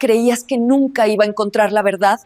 ¿Creías que nunca iba a encontrar la verdad?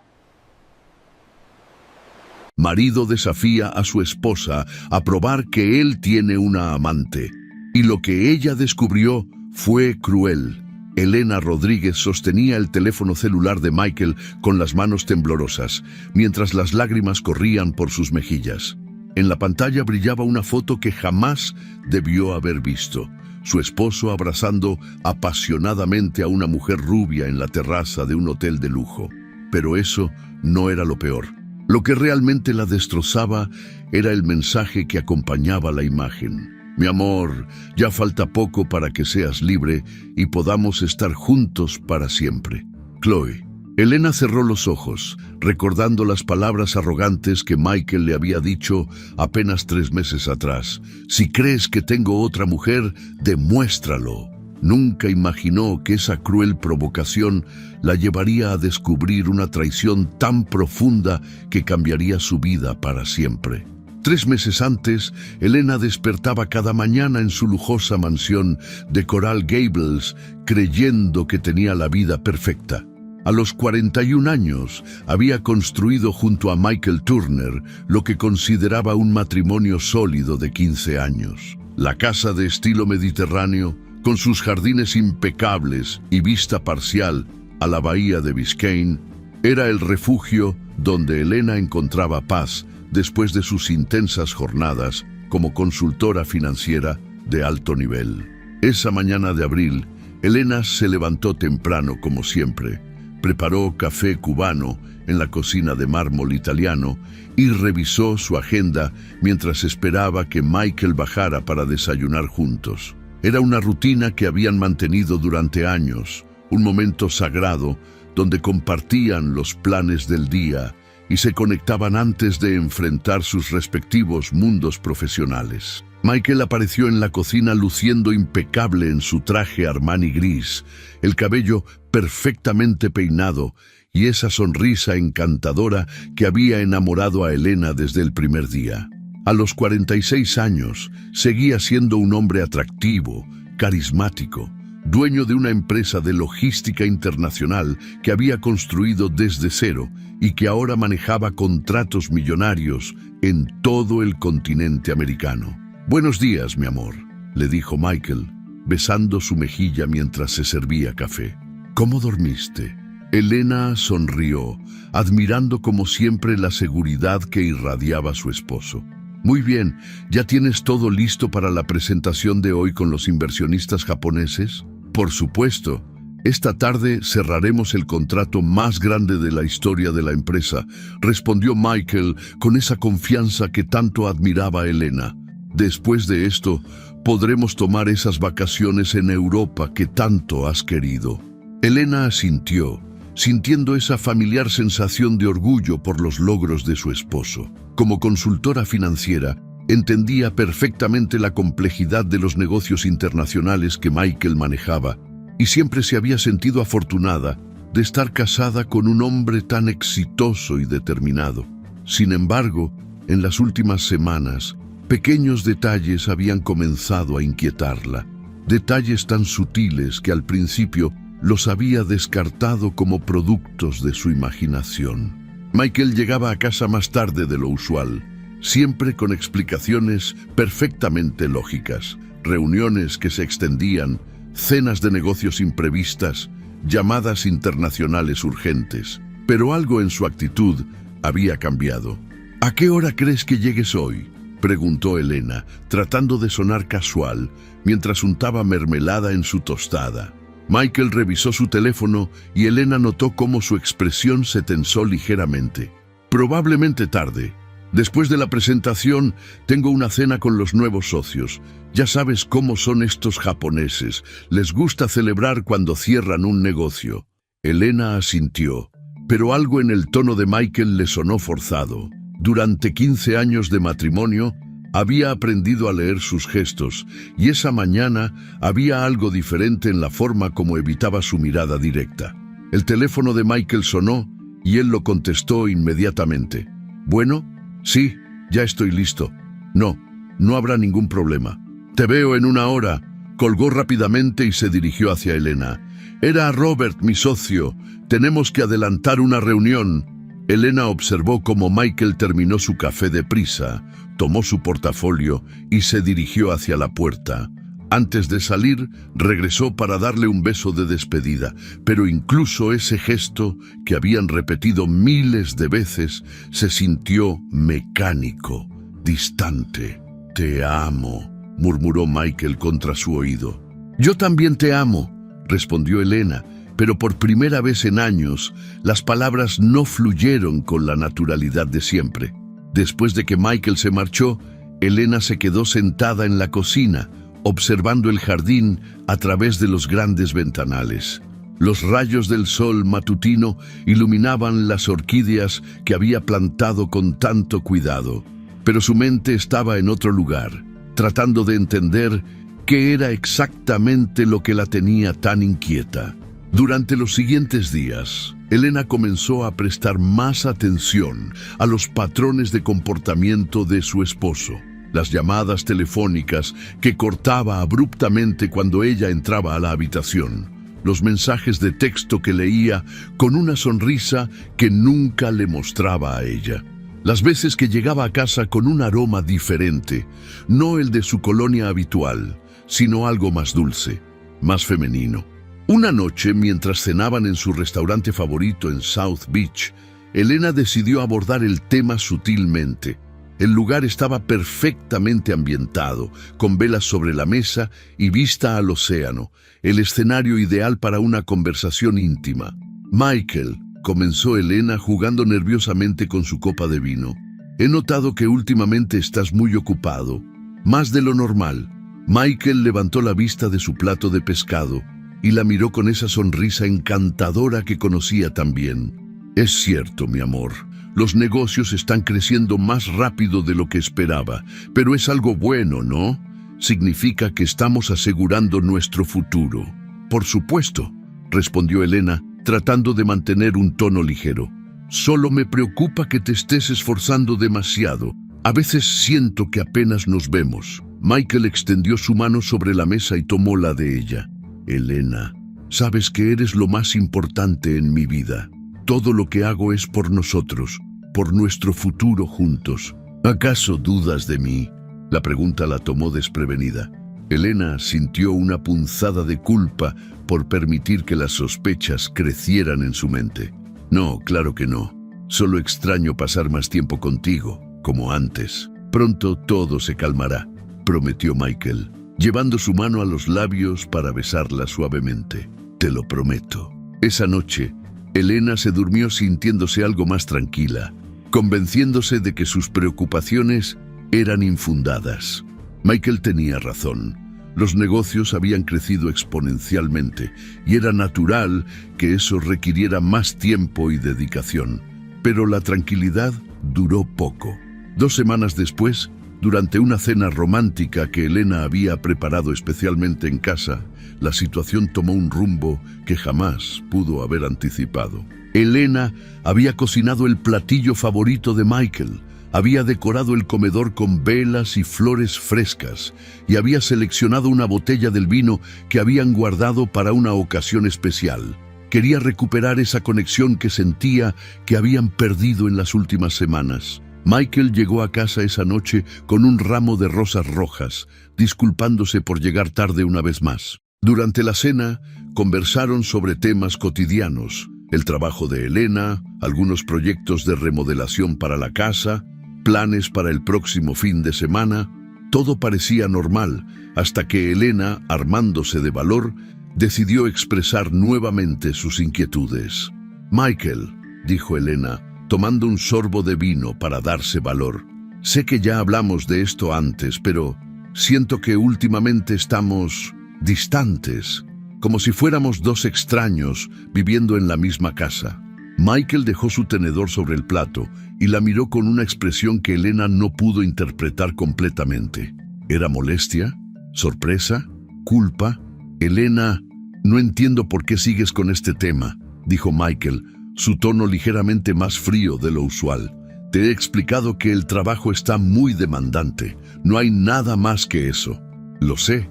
Marido desafía a su esposa a probar que él tiene una amante. Y lo que ella descubrió fue cruel. Elena Rodríguez sostenía el teléfono celular de Michael con las manos temblorosas, mientras las lágrimas corrían por sus mejillas. En la pantalla brillaba una foto que jamás debió haber visto. Su esposo abrazando apasionadamente a una mujer rubia en la terraza de un hotel de lujo. Pero eso no era lo peor. Lo que realmente la destrozaba era el mensaje que acompañaba la imagen. Mi amor, ya falta poco para que seas libre y podamos estar juntos para siempre. Chloe. Elena cerró los ojos, recordando las palabras arrogantes que Michael le había dicho apenas 3 meses atrás. Si crees que tengo otra mujer, demuéstralo. Nunca imaginó que esa cruel provocación la llevaría a descubrir una traición tan profunda que cambiaría su vida para siempre. 3 meses antes, Elena despertaba cada mañana en su lujosa mansión de Coral Gables, creyendo que tenía la vida perfecta. A los 41 años, había construido junto a Michael Turner lo que consideraba un matrimonio sólido de 15 años. La casa de estilo mediterráneo, con sus jardines impecables y vista parcial a la bahía de Biscayne, era el refugio donde Elena encontraba paz después de sus intensas jornadas como consultora financiera de alto nivel. Esa mañana de abril, Elena se levantó temprano como siempre, preparó café cubano en la cocina de mármol italiano y revisó su agenda mientras esperaba que Michael bajara para desayunar juntos. Era una rutina que habían mantenido durante años, un momento sagrado donde compartían los planes del día y se conectaban antes de enfrentar sus respectivos mundos profesionales. Michael apareció en la cocina luciendo impecable en su traje Armani gris, el cabello perfectamente peinado y esa sonrisa encantadora que había enamorado a Elena desde el primer día. A los 46 años, seguía siendo un hombre atractivo, carismático, dueño de una empresa de logística internacional que había construido desde cero y que ahora manejaba contratos millonarios en todo el continente americano. «Buenos días, mi amor», le dijo Michael, besando su mejilla mientras se servía café. «¿Cómo dormiste?» Elena sonrió, admirando como siempre la seguridad que irradiaba su esposo. «Muy bien, ¿ya tienes todo listo para la presentación de hoy con los inversionistas japoneses?» «Por supuesto. Esta tarde cerraremos el contrato más grande de la historia de la empresa», respondió Michael con esa confianza que tanto admiraba Elena. «Después de esto, podremos tomar esas vacaciones en Europa que tanto has querido». Elena asintió, sintiendo esa familiar sensación de orgullo por los logros de su esposo. Como consultora financiera, entendía perfectamente la complejidad de los negocios internacionales que Michael manejaba y siempre se había sentido afortunada de estar casada con un hombre tan exitoso y determinado. Sin embargo, en las últimas semanas, pequeños detalles habían comenzado a inquietarla, detalles tan sutiles que al principio los había descartado como productos de su imaginación. Michael llegaba a casa más tarde de lo usual, siempre con explicaciones perfectamente lógicas, reuniones que se extendían, cenas de negocios imprevistas, llamadas internacionales urgentes. Pero algo en su actitud había cambiado. «¿A qué hora crees que llegues hoy?», preguntó Elena, tratando de sonar casual, mientras untaba mermelada en su tostada. Michael revisó su teléfono y Elena notó cómo su expresión se tensó ligeramente. «Probablemente tarde. Después de la presentación, tengo una cena con los nuevos socios. Ya sabes cómo son estos japoneses. Les gusta celebrar cuando cierran un negocio». Elena asintió, pero algo en el tono de Michael le sonó forzado. Durante 15 años de matrimonio, había aprendido a leer sus gestos, y esa mañana había algo diferente en la forma como evitaba su mirada directa. El teléfono de Michael sonó, y él lo contestó inmediatamente. «Bueno, sí, ya estoy listo. No habrá ningún problema. Te veo en 1 hora», colgó rápidamente y se dirigió hacia Elena. Era Robert, mi socio. Tenemos que adelantar una reunión. Elena observó cómo Michael terminó su café deprisa, tomó su portafolio y se dirigió hacia la puerta. Antes de salir, regresó para darle un beso de despedida, pero incluso ese gesto, que habían repetido miles de veces, se sintió mecánico, distante. «Te amo», murmuró Michael contra su oído. «Yo también te amo», respondió Elena, pero por primera vez en años, las palabras no fluyeron con la naturalidad de siempre. Después de que Michael se marchó, Elena se quedó sentada en la cocina, observando el jardín a través de los grandes ventanales. Los rayos del sol matutino iluminaban las orquídeas que había plantado con tanto cuidado, pero su mente estaba en otro lugar, tratando de entender qué era exactamente lo que la tenía tan inquieta. Durante los siguientes días, Elena comenzó a prestar más atención a los patrones de comportamiento de su esposo. Las llamadas telefónicas que cortaba abruptamente cuando ella entraba a la habitación. Los mensajes de texto que leía con una sonrisa que nunca le mostraba a ella. Las veces que llegaba a casa con un aroma diferente, no el de su colonia habitual, sino algo más dulce, más femenino. Una noche, mientras cenaban en su restaurante favorito en South Beach, Elena decidió abordar el tema sutilmente. El lugar estaba perfectamente ambientado, con velas sobre la mesa y vista al océano, el escenario ideal para una conversación íntima. «Michael», comenzó Elena jugando nerviosamente con su copa de vino, «he notado que últimamente estás muy ocupado, más de lo normal». Michael levantó la vista de su plato de pescado y la miró con esa sonrisa encantadora que conocía tan bien. «Es cierto, mi amor. Los negocios están creciendo más rápido de lo que esperaba, pero es algo bueno, ¿no? Significa que estamos asegurando nuestro futuro». «Por supuesto», respondió Elena, tratando de mantener un tono ligero. «Solo me preocupa que te estés esforzando demasiado. A veces siento que apenas nos vemos». Michael extendió su mano sobre la mesa y tomó la de ella. «Elena, sabes que eres lo más importante en mi vida. Todo lo que hago es por nosotros, por nuestro futuro juntos. ¿Acaso dudas de mí?». La pregunta la tomó desprevenida. Elena sintió una punzada de culpa por permitir que las sospechas crecieran en su mente. «No, claro que no. Solo extraño pasar más tiempo contigo, como antes. Pronto todo se calmará», prometió Michael, llevando su mano a los labios para besarla suavemente. «Te lo prometo». Esa noche, Elena se durmió sintiéndose algo más tranquila, convenciéndose de que sus preocupaciones eran infundadas. Michael tenía razón. Los negocios habían crecido exponencialmente y era natural que eso requiriera más tiempo y dedicación. Pero la tranquilidad duró poco. 2 semanas después, durante una cena romántica que Elena había preparado especialmente en casa, la situación tomó un rumbo que jamás pudo haber anticipado. Elena había cocinado el platillo favorito de Michael, había decorado el comedor con velas y flores frescas y había seleccionado una botella del vino que habían guardado para una ocasión especial. Quería recuperar esa conexión que sentía que habían perdido en las últimas semanas. Michael llegó a casa esa noche con un ramo de rosas rojas, disculpándose por llegar tarde una vez más. Durante la cena, conversaron sobre temas cotidianos, el trabajo de Elena, algunos proyectos de remodelación para la casa, planes para el próximo fin de semana. Todo parecía normal, hasta que Elena, armándose de valor, decidió expresar nuevamente sus inquietudes. «Michael», dijo Elena, tomando un sorbo de vino para darse valor, «sé que ya hablamos de esto antes, pero siento que últimamente estamos distantes, como si fuéramos 2 extraños viviendo en la misma casa». Michael dejó su tenedor sobre el plato y la miró con una expresión que Elena no pudo interpretar completamente. ¿Era molestia? ¿Sorpresa? ¿Culpa? «Elena, no entiendo por qué sigues con este tema», dijo Michael, su tono ligeramente más frío de lo usual. «Te he explicado que el trabajo está muy demandante. No hay nada más que eso». Lo sé»,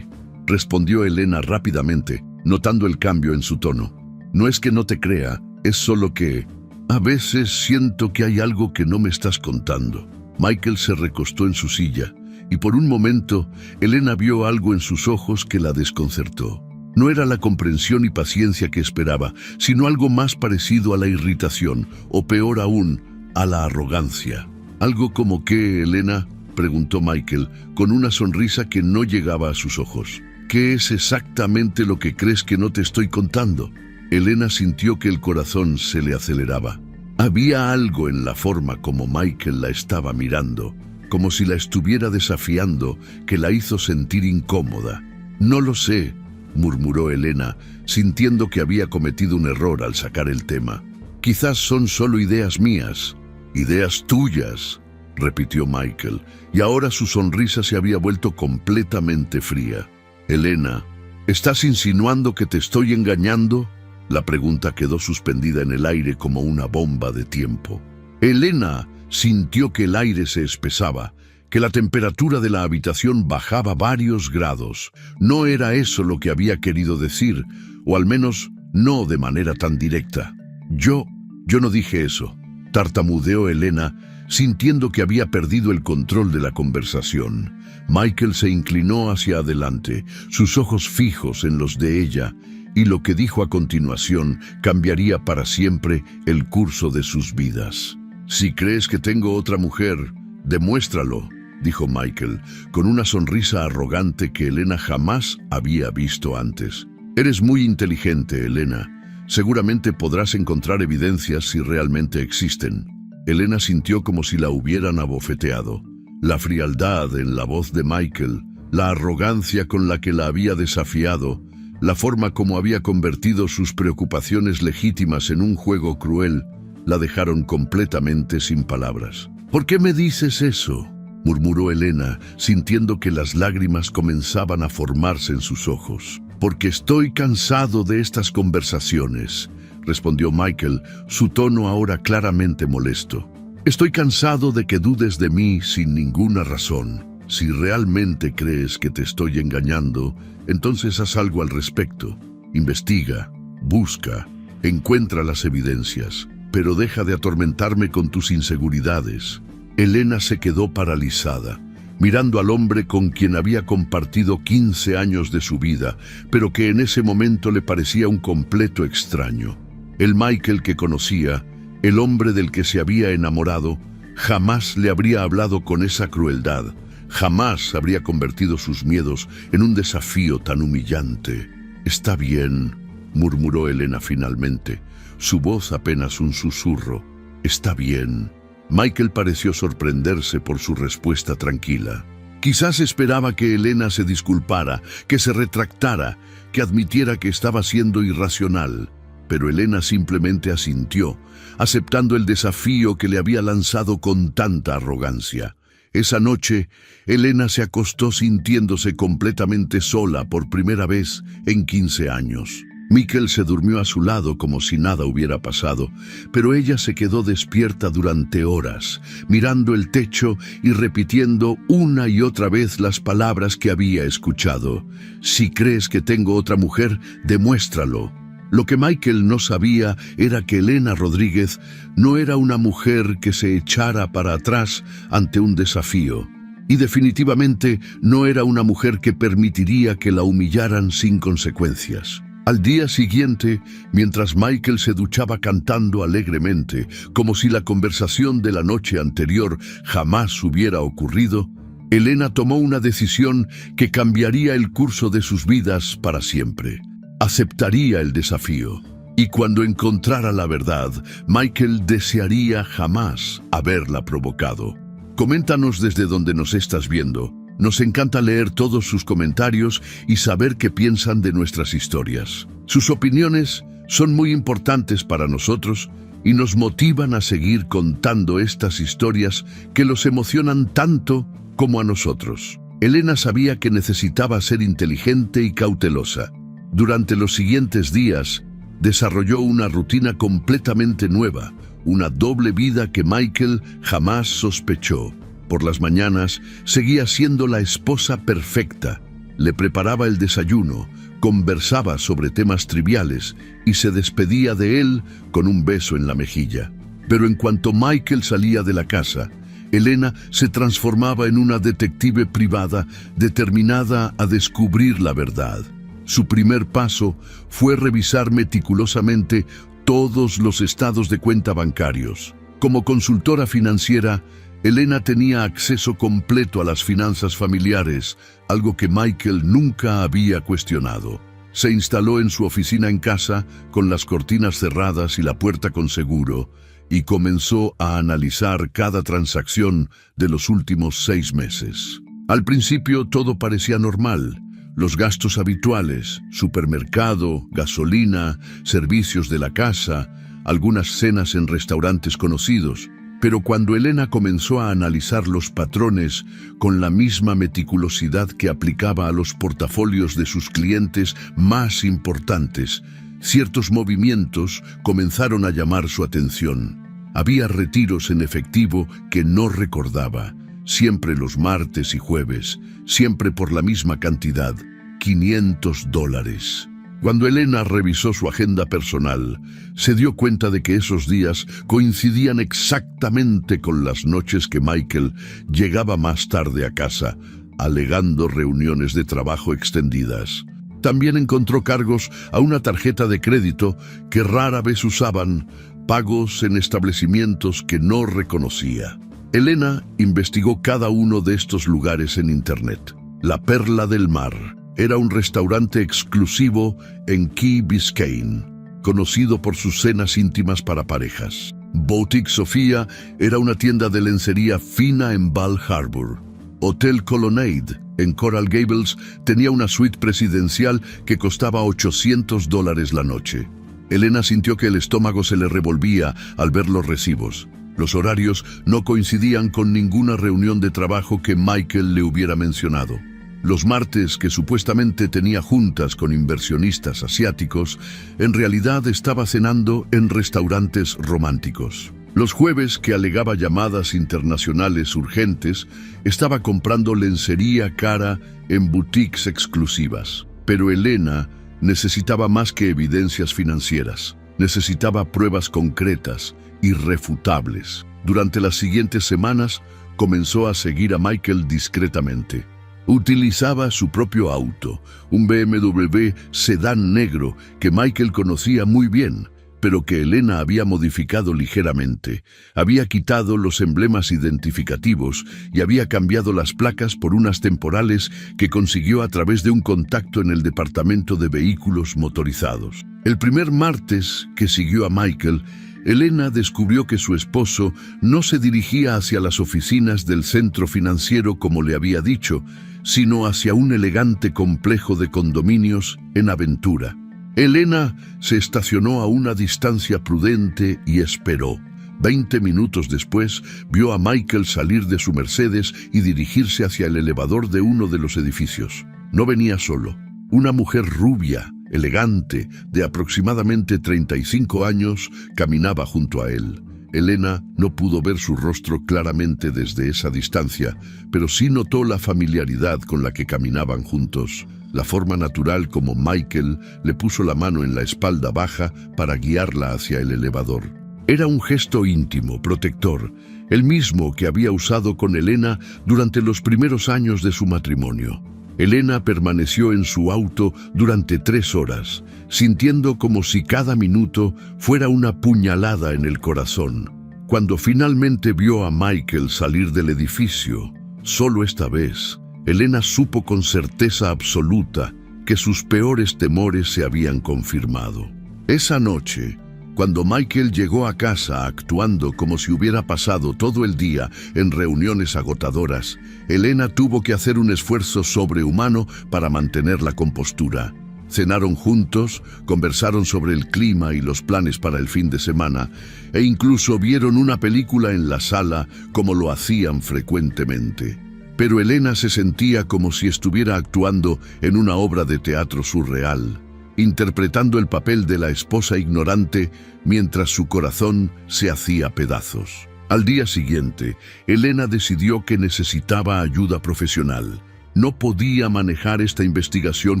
respondió Elena rápidamente, notando el cambio en su tono. No es que no te crea, es solo que a veces siento que hay algo que no me estás contando. Michael se recostó en su silla y por un momento Elena vio algo en sus ojos que la desconcertó. No era la comprensión y paciencia que esperaba, sino algo más parecido a la irritación, o peor aún, a la arrogancia. ¿Algo como qué, Elena?, preguntó Michael, con una sonrisa que no llegaba a sus ojos. ¿Qué es exactamente lo que crees que no te estoy contando? Elena sintió que el corazón se le aceleraba. Había algo en la forma como Michael la estaba mirando, como si la estuviera desafiando, que la hizo sentir incómoda. No lo sé, murmuró Elena, sintiendo que había cometido un error al sacar el tema. Quizás son solo ideas mías. Ideas tuyas, repitió Michael, y ahora su sonrisa se había vuelto completamente fría. Elena, ¿estás insinuando que te estoy engañando? La pregunta quedó suspendida en el aire como una bomba de tiempo. Elena sintió que el aire se espesaba, que la temperatura de la habitación bajaba varios grados. No era eso lo que había querido decir, o al menos no de manera tan directa. Yo no dije eso, tartamudeó Elena, sintiendo que había perdido el control de la conversación. Michael se inclinó hacia adelante, sus ojos fijos en los de ella, y lo que dijo a continuación cambiaría para siempre el curso de sus vidas. Si crees que tengo otra mujer, demuéstralo, dijo Michael, con una sonrisa arrogante que Elena jamás había visto antes. Eres muy inteligente, Elena. Seguramente podrás encontrar evidencias si realmente existen. Elena sintió como si la hubieran abofeteado. La frialdad en la voz de Michael, la arrogancia con la que la había desafiado, la forma como había convertido sus preocupaciones legítimas en un juego cruel, la dejaron completamente sin palabras. ¿Por qué me dices eso?, murmuró Elena, sintiendo que las lágrimas comenzaban a formarse en sus ojos. Porque estoy cansado de estas conversaciones, respondió Michael, su tono ahora claramente molesto. Estoy cansado de que dudes de mí sin ninguna razón. Si realmente crees que te estoy engañando, entonces haz algo al respecto. Investiga, busca, encuentra las evidencias, pero deja de atormentarme con tus inseguridades. Elena se quedó paralizada, mirando al hombre con quien había compartido 15 años de su vida, pero que en ese momento le parecía un completo extraño. El Michael que conocía, el hombre del que se había enamorado, jamás le habría hablado con esa crueldad, jamás habría convertido sus miedos en un desafío tan humillante. «Está bien», murmuró Elena finalmente, su voz apenas un susurro. «Está bien». Michael pareció sorprenderse por su respuesta tranquila. Quizás esperaba que Elena se disculpara, que se retractara, que admitiera que estaba siendo irracional. Pero Elena simplemente asintió, aceptando el desafío que le había lanzado con tanta arrogancia. Esa noche, Elena se acostó sintiéndose completamente sola por primera vez en 15 años. Michael se durmió a su lado como si nada hubiera pasado, pero ella se quedó despierta durante horas, mirando el techo y repitiendo una y otra vez las palabras que había escuchado. «Si crees que tengo otra mujer, demuéstralo». Lo que Michael no sabía era que Elena Rodríguez no era una mujer que se echara para atrás ante un desafío. Y definitivamente no era una mujer que permitiría que la humillaran sin consecuencias. Al día siguiente, mientras Michael se duchaba cantando alegremente, como si la conversación de la noche anterior jamás hubiera ocurrido, Elena tomó una decisión que cambiaría el curso de sus vidas para siempre. Aceptaría el desafío. Y cuando encontrara la verdad, Michael desearía jamás haberla provocado. Coméntanos desde donde nos estás viendo. Nos encanta leer todos sus comentarios y saber qué piensan de nuestras historias. Sus opiniones son muy importantes para nosotros y nos motivan a seguir contando estas historias que los emocionan tanto como a nosotros. Elena sabía que necesitaba ser inteligente y cautelosa. Durante los siguientes días, desarrolló una rutina completamente nueva, una doble vida que Michael jamás sospechó. Por las mañanas, seguía siendo la esposa perfecta. Le preparaba el desayuno, conversaba sobre temas triviales y se despedía de él con un beso en la mejilla. Pero en cuanto Michael salía de la casa, Elena se transformaba en una detective privada determinada a descubrir la verdad. Su primer paso fue revisar meticulosamente todos los estados de cuenta bancarios. Como consultora financiera, Elena tenía acceso completo a las finanzas familiares, algo que Michael nunca había cuestionado. Se instaló en su oficina en casa, con las cortinas cerradas y la puerta con seguro, y comenzó a analizar cada transacción de los últimos 6 meses. Al principio todo parecía normal. Los gastos habituales, supermercado, gasolina, servicios de la casa, algunas cenas en restaurantes conocidos. Pero cuando Elena comenzó a analizar los patrones con la misma meticulosidad que aplicaba a los portafolios de sus clientes más importantes, ciertos movimientos comenzaron a llamar su atención. Había retiros en efectivo que no recordaba, siempre los martes y jueves, siempre por la misma cantidad, $500. Cuando Elena revisó su agenda personal, se dio cuenta de que esos días coincidían exactamente con las noches que Michael llegaba más tarde a casa, alegando reuniones de trabajo extendidas. También encontró cargos a una tarjeta de crédito que rara vez usaban, pagos en establecimientos que no reconocía. Elena investigó cada uno de estos lugares en Internet. La Perla del Mar era un restaurante exclusivo en Key Biscayne, conocido por sus cenas íntimas para parejas. Boutique Sofía era una tienda de lencería fina en Bal Harbour. Hotel Colonnade en Coral Gables tenía una suite presidencial que costaba $800 la noche. Elena sintió que el estómago se le revolvía al ver los recibos. Los horarios no coincidían con ninguna reunión de trabajo que Michael le hubiera mencionado. Los martes, que supuestamente tenía juntas con inversionistas asiáticos, en realidad estaba cenando en restaurantes románticos. Los jueves, que alegaba llamadas internacionales urgentes, estaba comprando lencería cara en boutiques exclusivas. Pero Elena necesitaba más que evidencias financieras. Necesitaba pruebas concretas, irrefutables. Durante las siguientes semanas, comenzó a seguir a Michael discretamente. Utilizaba su propio auto, un BMW sedán negro que Michael conocía muy bien, pero que Elena había modificado ligeramente. Había quitado los emblemas identificativos y había cambiado las placas por unas temporales que consiguió a través de un contacto en el departamento de vehículos motorizados. El primer martes que siguió a Michael, Elena descubrió que su esposo no se dirigía hacia las oficinas del centro financiero como le había dicho, sino hacia un elegante complejo de condominios en Aventura. Elena se estacionó a una distancia prudente y esperó. 20 minutos después, vio a Michael salir de su Mercedes y dirigirse hacia el elevador de uno de los edificios. No venía solo. Una mujer rubia, elegante, de aproximadamente 35 años, caminaba junto a él. Elena no pudo ver su rostro claramente desde esa distancia, pero sí notó la familiaridad con la que caminaban juntos, la forma natural como Michael le puso la mano en la espalda baja para guiarla hacia el elevador. Era un gesto íntimo, protector, el mismo que había usado con Elena durante los primeros años de su matrimonio. Elena permaneció en su auto durante 3 horas, sintiendo como si cada minuto fuera una puñalada en el corazón. Cuando finalmente vio a Michael salir del edificio, solo esta vez, Elena supo con certeza absoluta que sus peores temores se habían confirmado. Esa noche, cuando Michael llegó a casa actuando como si hubiera pasado todo el día en reuniones agotadoras, Elena tuvo que hacer un esfuerzo sobrehumano para mantener la compostura. Cenaron juntos, conversaron sobre el clima y los planes para el fin de semana, e incluso vieron una película en la sala como lo hacían frecuentemente. Pero Elena se sentía como si estuviera actuando en una obra de teatro surreal, interpretando el papel de la esposa ignorante mientras su corazón se hacía pedazos. Al día siguiente, Elena decidió que necesitaba ayuda profesional. No podía manejar esta investigación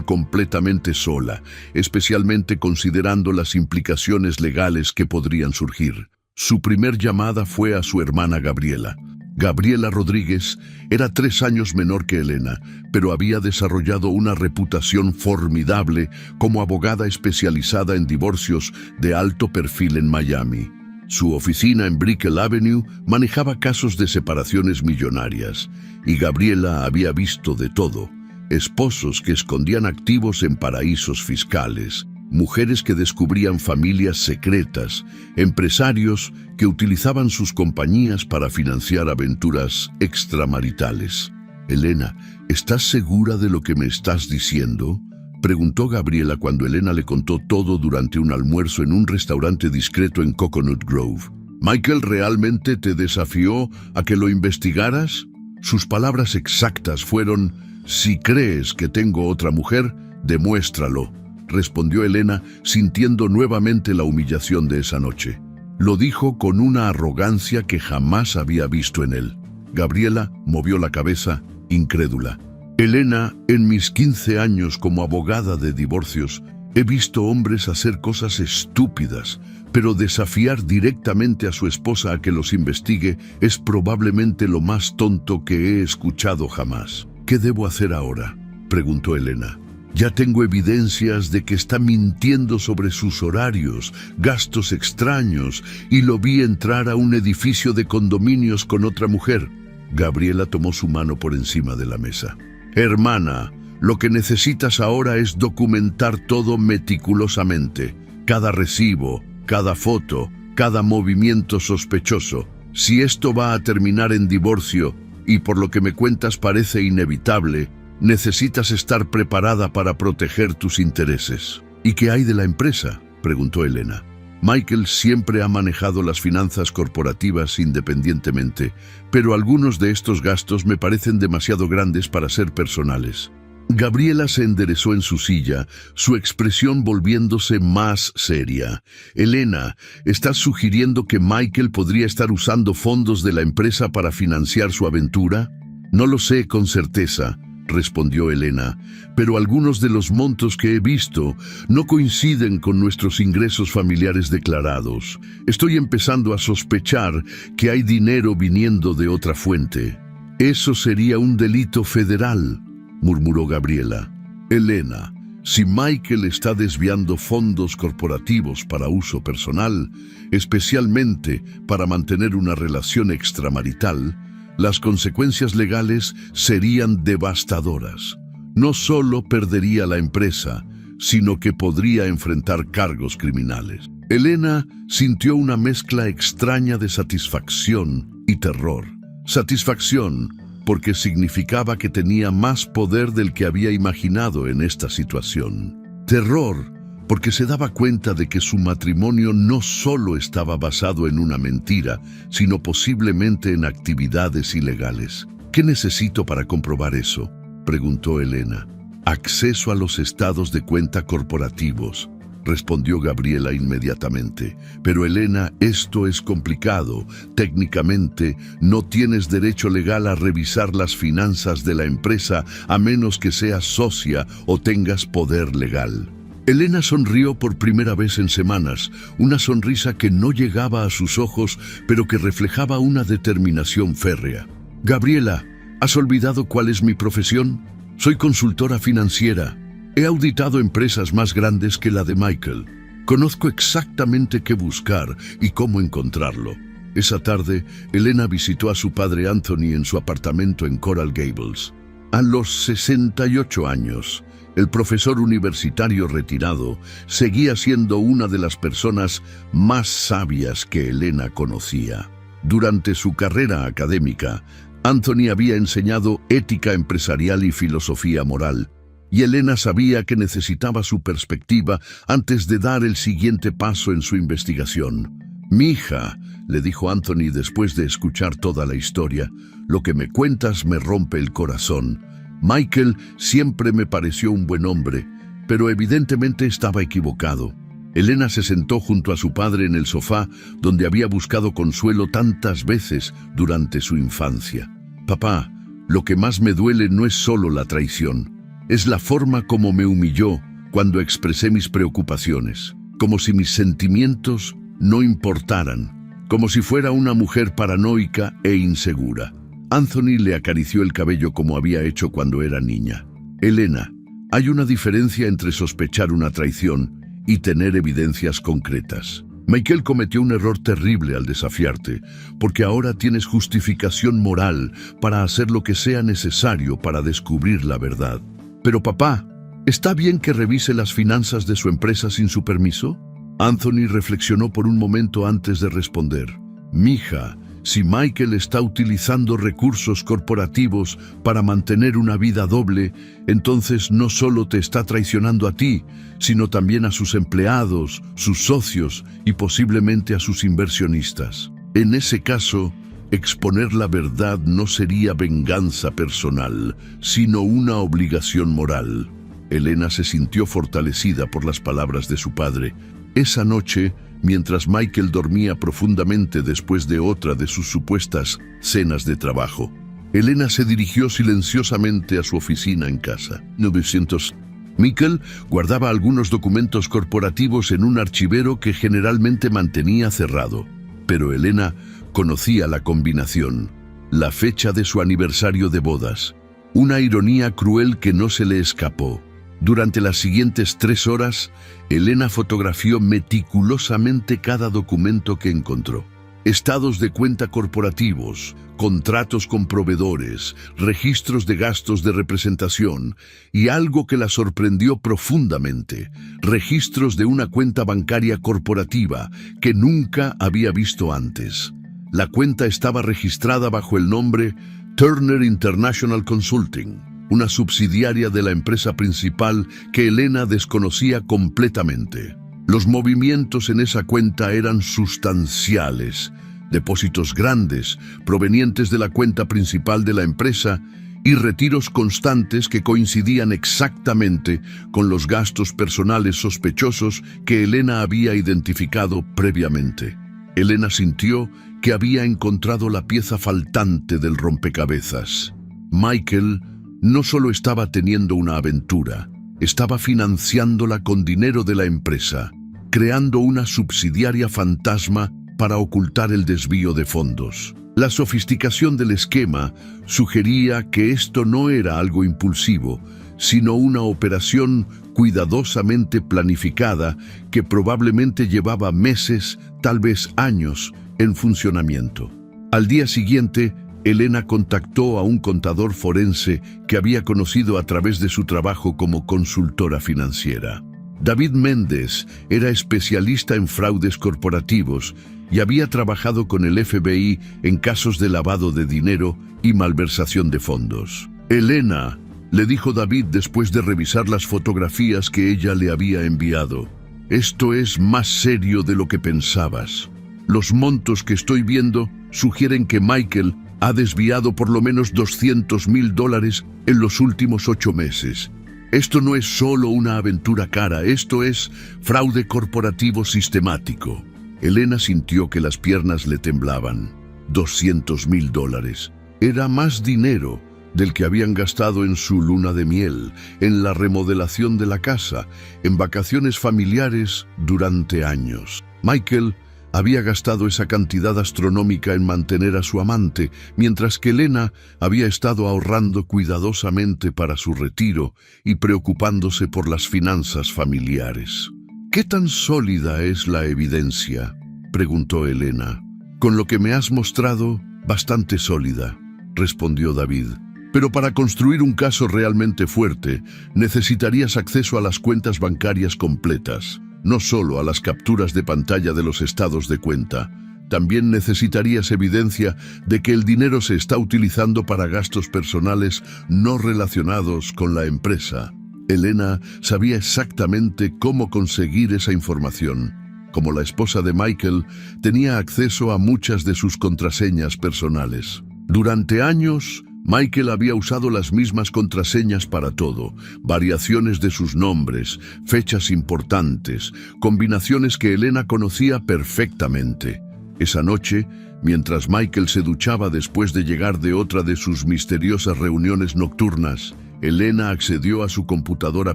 completamente sola, especialmente considerando las implicaciones legales que podrían surgir. Su primer llamada fue a su hermana Gabriela. Gabriela Rodríguez era 3 años menor que Elena, pero había desarrollado una reputación formidable como abogada especializada en divorcios de alto perfil en Miami. Su oficina en Brickell Avenue manejaba casos de separaciones millonarias, y Gabriela había visto de todo: esposos que escondían activos en paraísos fiscales, mujeres que descubrían familias secretas, empresarios que utilizaban sus compañías para financiar aventuras extramaritales. «Elena, ¿estás segura de lo que me estás diciendo?», preguntó Gabriela cuando Elena le contó todo durante un almuerzo en un restaurante discreto en Coconut Grove. «¿Michael realmente te desafió a que lo investigaras?». Sus palabras exactas fueron: «Si crees que tengo otra mujer, demuéstralo», respondió Elena, sintiendo nuevamente la humillación de esa noche. Lo dijo con una arrogancia que jamás había visto en él. Gabriela movió la cabeza, incrédula. «Elena, en mis 15 años como abogada de divorcios, he visto hombres hacer cosas estúpidas, pero desafiar directamente a su esposa a que los investigue es probablemente lo más tonto que he escuchado jamás». «¿Qué debo hacer ahora?», preguntó Elena. «Ya tengo evidencias de que está mintiendo sobre sus horarios, gastos extraños, y lo vi entrar a un edificio de condominios con otra mujer». Gabriela tomó su mano por encima de la mesa. «Hermana, lo que necesitas ahora es documentar todo meticulosamente. Cada recibo, cada foto, cada movimiento sospechoso. Si esto va a terminar en divorcio, y por lo que me cuentas parece inevitable, necesitas estar preparada para proteger tus intereses». «¿Y qué hay de la empresa?», preguntó Elena. «Michael siempre ha manejado las finanzas corporativas independientemente, pero algunos de estos gastos me parecen demasiado grandes para ser personales». Gabriela se enderezó en su silla, su expresión volviéndose más seria. «Elena, ¿estás sugiriendo que Michael podría estar usando fondos de la empresa para financiar su aventura?». «No lo sé con certeza», respondió Elena, «pero algunos de los montos que he visto no coinciden con nuestros ingresos familiares declarados. Estoy empezando a sospechar que hay dinero viniendo de otra fuente». «Eso sería un delito federal», murmuró Gabriela. «Elena, si Michael está desviando fondos corporativos para uso personal, especialmente para mantener una relación extramarital, las consecuencias legales serían devastadoras. No solo perdería la empresa, sino que podría enfrentar cargos criminales». Elena sintió una mezcla extraña de satisfacción y terror. Satisfacción, porque significaba que tenía más poder del que había imaginado en esta situación. Terror, porque se daba cuenta de que su matrimonio no solo estaba basado en una mentira, sino posiblemente en actividades ilegales. «¿Qué necesito para comprobar eso?», preguntó Elena. «Acceso a los estados de cuenta corporativos», respondió Gabriela inmediatamente. «Pero Elena, esto es complicado. Técnicamente, no tienes derecho legal a revisar las finanzas de la empresa a menos que seas socia o tengas poder legal». Elena sonrió por primera vez en semanas, una sonrisa que no llegaba a sus ojos, pero que reflejaba una determinación férrea. «Gabriela, ¿has olvidado cuál es mi profesión? Soy consultora financiera. He auditado empresas más grandes que la de Michael. Conozco exactamente qué buscar y cómo encontrarlo». Esa tarde, Elena visitó a su padre Anthony en su apartamento en Coral Gables. A los 68 años, el profesor universitario retirado seguía siendo una de las personas más sabias que Elena conocía. Durante su carrera académica, Anthony había enseñado ética empresarial y filosofía moral, y Elena sabía que necesitaba su perspectiva antes de dar el siguiente paso en su investigación. «Mija», le dijo Anthony después de escuchar toda la historia, «lo que me cuentas me rompe el corazón. Michael siempre me pareció un buen hombre, pero evidentemente estaba equivocado». Elena se sentó junto a su padre en el sofá donde había buscado consuelo tantas veces durante su infancia. «Papá, Lo que más me duele no es solo la traición, es la forma como me humilló cuando expresé mis preocupaciones, como si mis sentimientos no importaran, como si fuera una mujer paranoica e insegura. Anthony le acarició el cabello como había hecho cuando era niña. Elena, hay una diferencia entre sospechar una traición y tener evidencias concretas. Michael cometió un error terrible al desafiarte, porque ahora tienes justificación moral para hacer lo que sea necesario para descubrir la verdad. Pero papá, ¿está bien que revise las finanzas de su empresa sin su permiso? Anthony reflexionó por un momento antes de responder. Mija, si Michael está utilizando recursos corporativos para mantener una vida doble, entonces no solo te está traicionando a ti, sino también a sus empleados, sus socios y posiblemente a sus inversionistas. En ese caso, exponer la verdad no sería venganza personal, sino una obligación moral. Elena se sintió fortalecida por las palabras de su padre. Esa noche, mientras Michael dormía profundamente después de otra de sus supuestas cenas de trabajo, Elena se dirigió silenciosamente a su oficina en casa. 900. Michael guardaba algunos documentos corporativos en un archivero que generalmente mantenía cerrado, pero Elena conocía la combinación, la fecha de su aniversario de bodas, una ironía cruel que no se le escapó. Durante las siguientes 3 horas, Elena fotografió meticulosamente cada documento que encontró. Estados de cuenta corporativos, contratos con proveedores, registros de gastos de representación y algo que la sorprendió profundamente, registros de una cuenta bancaria corporativa que nunca había visto antes. La cuenta estaba registrada bajo el nombre Turner International Consulting, una subsidiaria de la empresa principal que Elena desconocía completamente. Los movimientos en esa cuenta eran sustanciales, depósitos grandes provenientes de la cuenta principal de la empresa y retiros constantes que coincidían exactamente con los gastos personales sospechosos que Elena había identificado previamente. Elena sintió que había encontrado la pieza faltante del rompecabezas. Michael no solo estaba teniendo una aventura, estaba financiándola con dinero de la empresa, creando una subsidiaria fantasma para ocultar el desvío de fondos. La sofisticación del esquema sugería que esto no era algo impulsivo, sino una operación cuidadosamente planificada que probablemente llevaba meses, tal vez años, en funcionamiento. Al día siguiente, Elena contactó a un contador forense que había conocido a través de su trabajo como consultora financiera. David Méndez era especialista en fraudes corporativos y había trabajado con el FBI en casos de lavado de dinero y malversación de fondos. Elena, le dijo David después de revisar las fotografías que ella le había enviado, esto es más serio de lo que pensabas. Los montos que estoy viendo sugieren que Michael ha desviado por lo menos $200,000 en los últimos 8 meses. Esto no es solo una aventura cara, esto es fraude corporativo sistemático. Elena sintió que las piernas le temblaban. $200,000. Era más dinero del que habían gastado en su luna de miel, en la remodelación de la casa, en vacaciones familiares durante años. Michael había gastado esa cantidad astronómica en mantener a su amante, mientras que Elena había estado ahorrando cuidadosamente para su retiro y preocupándose por las finanzas familiares. ¿Qué tan sólida es la evidencia?, preguntó Elena. Con lo que me has mostrado, bastante sólida, respondió David. Pero para construir un caso realmente fuerte, necesitarías acceso a las cuentas bancarias completas, no solo a las capturas de pantalla de los estados de cuenta. También necesitarías evidencia de que el dinero se está utilizando para gastos personales no relacionados con la empresa. Elena sabía exactamente cómo conseguir esa información. Como la esposa de Michael, tenía acceso a muchas de sus contraseñas personales. Durante años, Michael había usado las mismas contraseñas para todo, variaciones de sus nombres, fechas importantes, combinaciones que Elena conocía perfectamente. Esa noche, Mientras Michael se duchaba después de llegar de otra de sus misteriosas reuniones nocturnas, Elena accedió a su computadora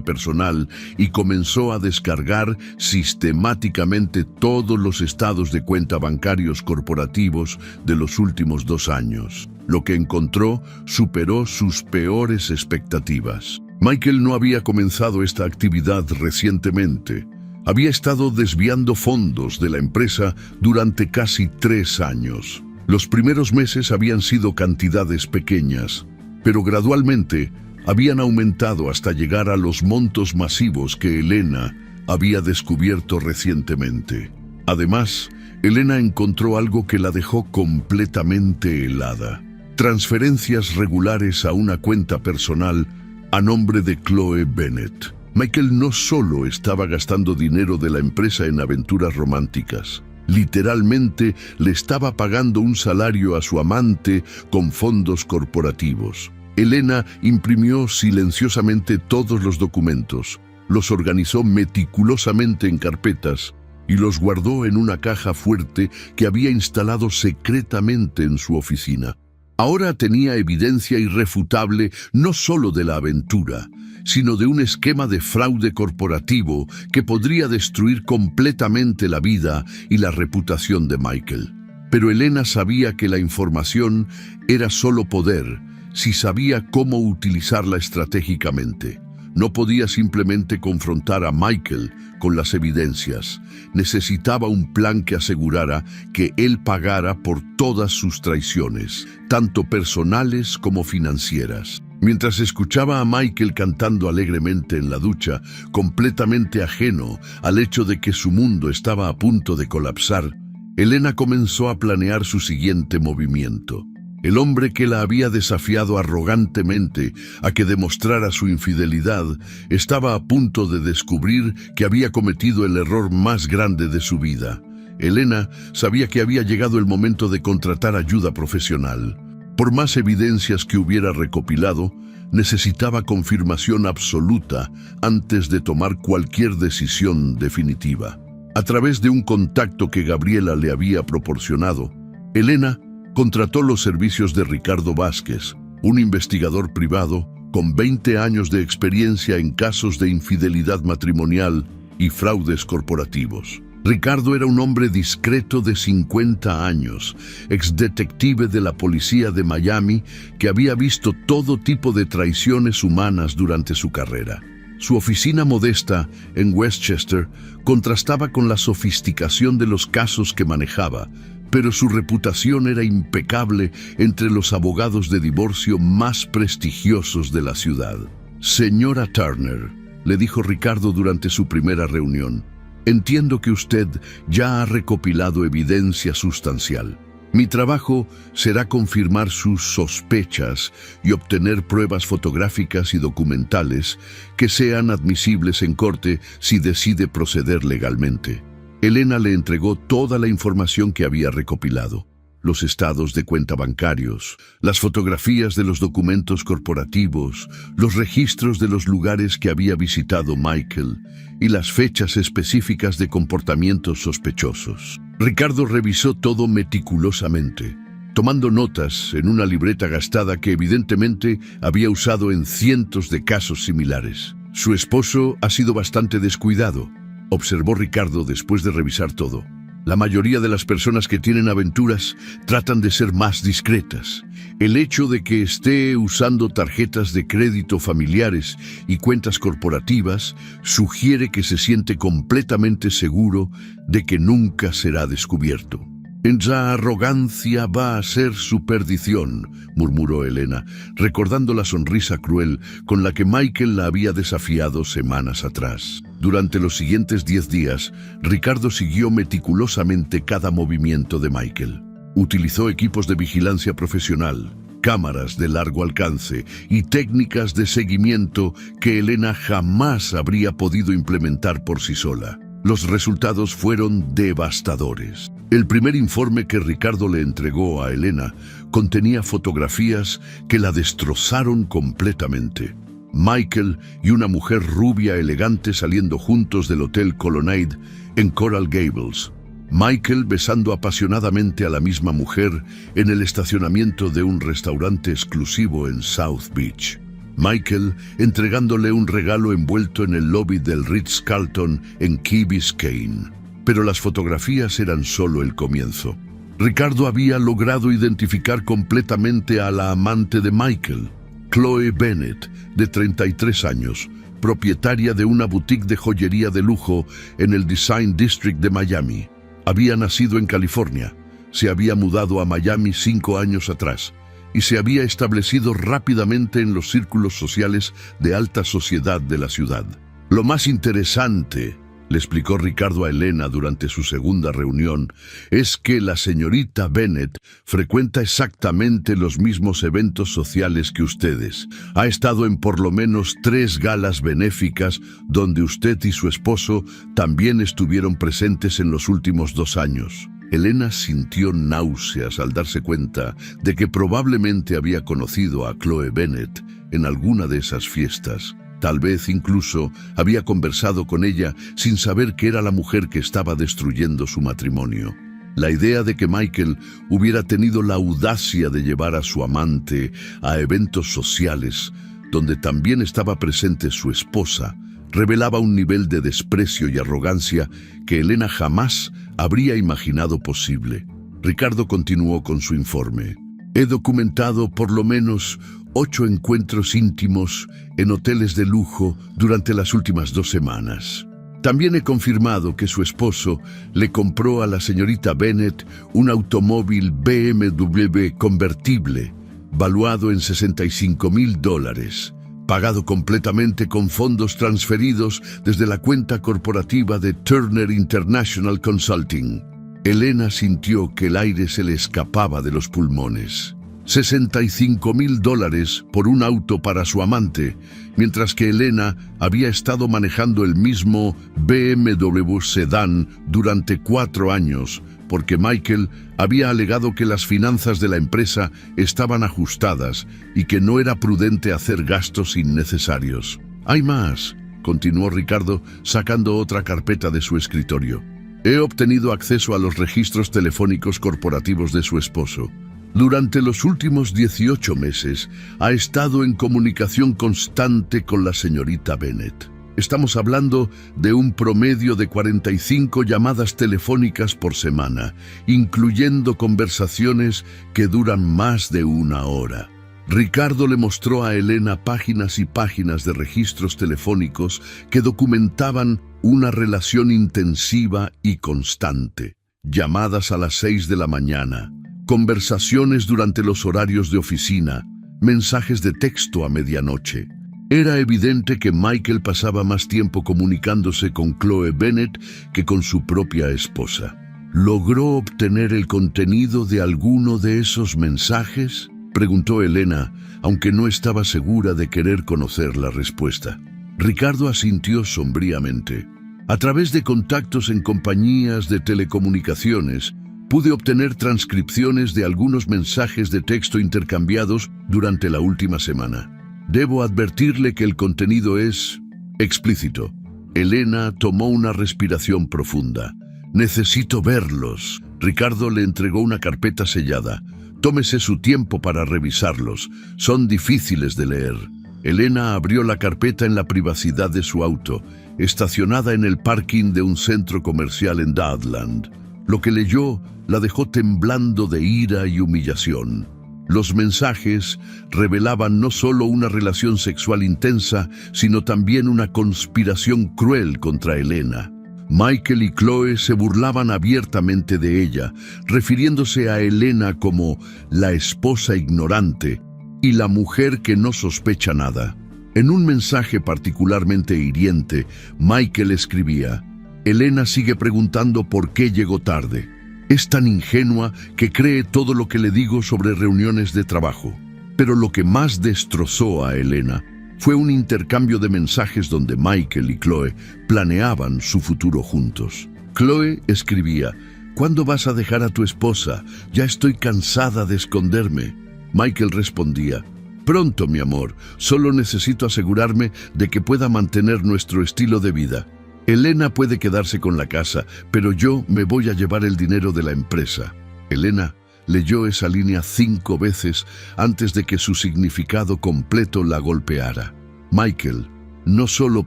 personal y comenzó a descargar sistemáticamente todos los estados de cuenta bancarios corporativos de los últimos 2 años. Lo que encontró superó sus peores expectativas. Michael no había comenzado esta actividad recientemente. Había estado desviando fondos de la empresa durante casi 3 años. Los primeros meses habían sido cantidades pequeñas, pero gradualmente habían aumentado hasta llegar a los montos masivos que Elena había descubierto recientemente. Además, Elena encontró algo que la dejó completamente helada: transferencias regulares a una cuenta personal a nombre de Chloe Bennett. Michael no solo estaba gastando dinero de la empresa en aventuras románticas, literalmente le estaba pagando un salario a su amante con fondos corporativos. Elena imprimió silenciosamente todos los documentos, los organizó meticulosamente en carpetas y los guardó en una caja fuerte que había instalado secretamente en su oficina. Ahora tenía evidencia irrefutable no solo de la aventura, sino de un esquema de fraude corporativo que podría destruir completamente la vida y la reputación de Michael. Pero Elena sabía que la información era solo poder si sabía cómo utilizarla estratégicamente. No podía simplemente confrontar a Michael con las evidencias. Necesitaba un plan que asegurara que él pagara por todas sus traiciones, tanto personales como financieras. Mientras escuchaba a Michael cantando alegremente en la ducha, completamente ajeno al hecho de que su mundo estaba a punto de colapsar, Elena comenzó a planear su siguiente movimiento. El hombre que la había desafiado arrogantemente a que demostrara su infidelidad estaba a punto de descubrir que había cometido el error más grande de su vida. Elena sabía que había llegado el momento de contratar ayuda profesional. Por más evidencias que hubiera recopilado, necesitaba confirmación absoluta antes de tomar cualquier decisión definitiva. A través de un contacto que Gabriela le había proporcionado, Elena contrató los servicios de Ricardo Vázquez, un investigador privado con 20 años de experiencia en casos de infidelidad matrimonial y fraudes corporativos. Ricardo era un hombre discreto de 50 años, exdetective de la policía de Miami, que había visto todo tipo de traiciones humanas durante su carrera. Su oficina modesta en Westchester contrastaba con la sofisticación de los casos que manejaba, pero su reputación era impecable entre los abogados de divorcio más prestigiosos de la ciudad. «Señora Turner», le dijo Ricardo durante su primera reunión, «entiendo que usted ya ha recopilado evidencia sustancial. Mi trabajo será confirmar sus sospechas y obtener pruebas fotográficas y documentales que sean admisibles en corte si decide proceder legalmente». Elena le entregó toda la información que había recopilado: los estados de cuenta bancarios, las fotografías de los documentos corporativos, los registros de los lugares que había visitado Michael y las fechas específicas de comportamientos sospechosos. Ricardo revisó todo meticulosamente, tomando notas en una libreta gastada que evidentemente había usado en cientos de casos similares. «Su esposo ha sido bastante descuidado», observó Ricardo después de revisar todo. «La mayoría de las personas que tienen aventuras tratan de ser más discretas. El hecho de que esté usando tarjetas de crédito familiares y cuentas corporativas sugiere que se siente completamente seguro de que nunca será descubierto». «Esa arrogancia va a ser su perdición», murmuró Elena, recordando la sonrisa cruel con la que Michael la había desafiado semanas atrás. Durante los siguientes 10 días, Ricardo siguió meticulosamente cada movimiento de Michael. Utilizó equipos de vigilancia profesional, cámaras de largo alcance y técnicas de seguimiento que Elena jamás habría podido implementar por sí sola. Los resultados fueron devastadores. El primer informe que Ricardo le entregó a Elena contenía fotografías que la destrozaron completamente. Michael y una mujer rubia elegante saliendo juntos del Hotel Colonnade en Coral Gables. Michael besando apasionadamente a la misma mujer en el estacionamiento de un restaurante exclusivo en South Beach. Michael entregándole un regalo envuelto en el lobby del Ritz-Carlton en Key Biscayne. Pero las fotografías eran solo el comienzo. Ricardo había logrado identificar completamente a la amante de Michael, Chloe Bennett, de 33 años, propietaria de una boutique de joyería de lujo en el Design District de Miami. Había nacido en California, se había mudado a Miami 5 años atrás y se había establecido rápidamente en los círculos sociales de alta sociedad de la ciudad. Lo más interesante, le explicó Ricardo a Elena durante su segunda reunión, es que la señorita Bennett frecuenta exactamente los mismos eventos sociales que ustedes. Ha estado en por lo menos 3 galas benéficas donde usted y su esposo también estuvieron presentes en los últimos 2 años. Elena sintió náuseas al darse cuenta de que probablemente había conocido a Chloe Bennett en alguna de esas fiestas. Tal vez incluso había conversado con ella sin saber que era la mujer que estaba destruyendo su matrimonio. La idea de que Michael hubiera tenido la audacia de llevar a su amante a eventos sociales, donde también estaba presente su esposa, revelaba un nivel de desprecio y arrogancia que Elena jamás habría imaginado posible. Ricardo continuó con su informe. He documentado por lo menos 8 encuentros íntimos en hoteles de lujo durante las últimas 2 semanas. También he confirmado que su esposo le compró a la señorita Bennett un automóvil BMW convertible, valuado en $65,000, pagado completamente con fondos transferidos desde la cuenta corporativa de Turner International Consulting. Elena sintió que el aire se le escapaba de los pulmones. $65,000 por un auto para su amante, mientras que Elena había estado manejando el mismo BMW sedán durante 4 años, porque Michael había alegado que las finanzas de la empresa estaban ajustadas y que no era prudente hacer gastos innecesarios. Hay más, continuó Ricardo, sacando otra carpeta de su escritorio. He obtenido acceso a los registros telefónicos corporativos de su esposo. Durante los últimos 18 meses ha estado en comunicación constante con la señorita Bennett. Estamos hablando de un promedio de 45 llamadas telefónicas por semana, incluyendo conversaciones que duran más de 1 hora. Ricardo le mostró a Elena páginas y páginas de registros telefónicos que documentaban una relación intensiva y constante. Llamadas a las 6 de la mañana, conversaciones durante los horarios de oficina, mensajes de texto a medianoche. Era evidente que Michael pasaba más tiempo comunicándose con Chloe Bennett que con su propia esposa. ¿Logró obtener el contenido de alguno de esos mensajes?, preguntó Elena, aunque no estaba segura de querer conocer la respuesta. Ricardo asintió sombríamente. A través de contactos en compañías de telecomunicaciones, pude obtener transcripciones de algunos mensajes de texto intercambiados durante la última semana. Debo advertirle que el contenido es explícito. Elena tomó una respiración profunda. Necesito verlos. Ricardo le entregó una carpeta sellada. Tómese su tiempo para revisarlos. Son difíciles de leer. Elena abrió la carpeta en la privacidad de su auto, estacionada en el parking de un centro comercial en Dadeland. Lo que leyó la dejó temblando de ira y humillación. Los mensajes revelaban no solo una relación sexual intensa, sino también una conspiración cruel contra Elena. Michael y Chloe se burlaban abiertamente de ella, refiriéndose a Elena como la esposa ignorante y la mujer que no sospecha nada. En un mensaje particularmente hiriente, Michael escribía: Elena sigue preguntando por qué llegó tarde. Es tan ingenua que cree todo lo que le digo sobre reuniones de trabajo. Pero lo que más destrozó a Elena fue un intercambio de mensajes donde Michael y Chloe planeaban su futuro juntos. Chloe escribía: ¿Cuándo vas a dejar a tu esposa? Ya estoy cansada de esconderme. Michael respondía: Pronto, mi amor, solo necesito asegurarme de que pueda mantener nuestro estilo de vida. Elena puede quedarse con la casa, pero yo me voy a llevar el dinero de la empresa. Elena leyó esa línea 5 veces antes de que su significado completo la golpeara. Michael no solo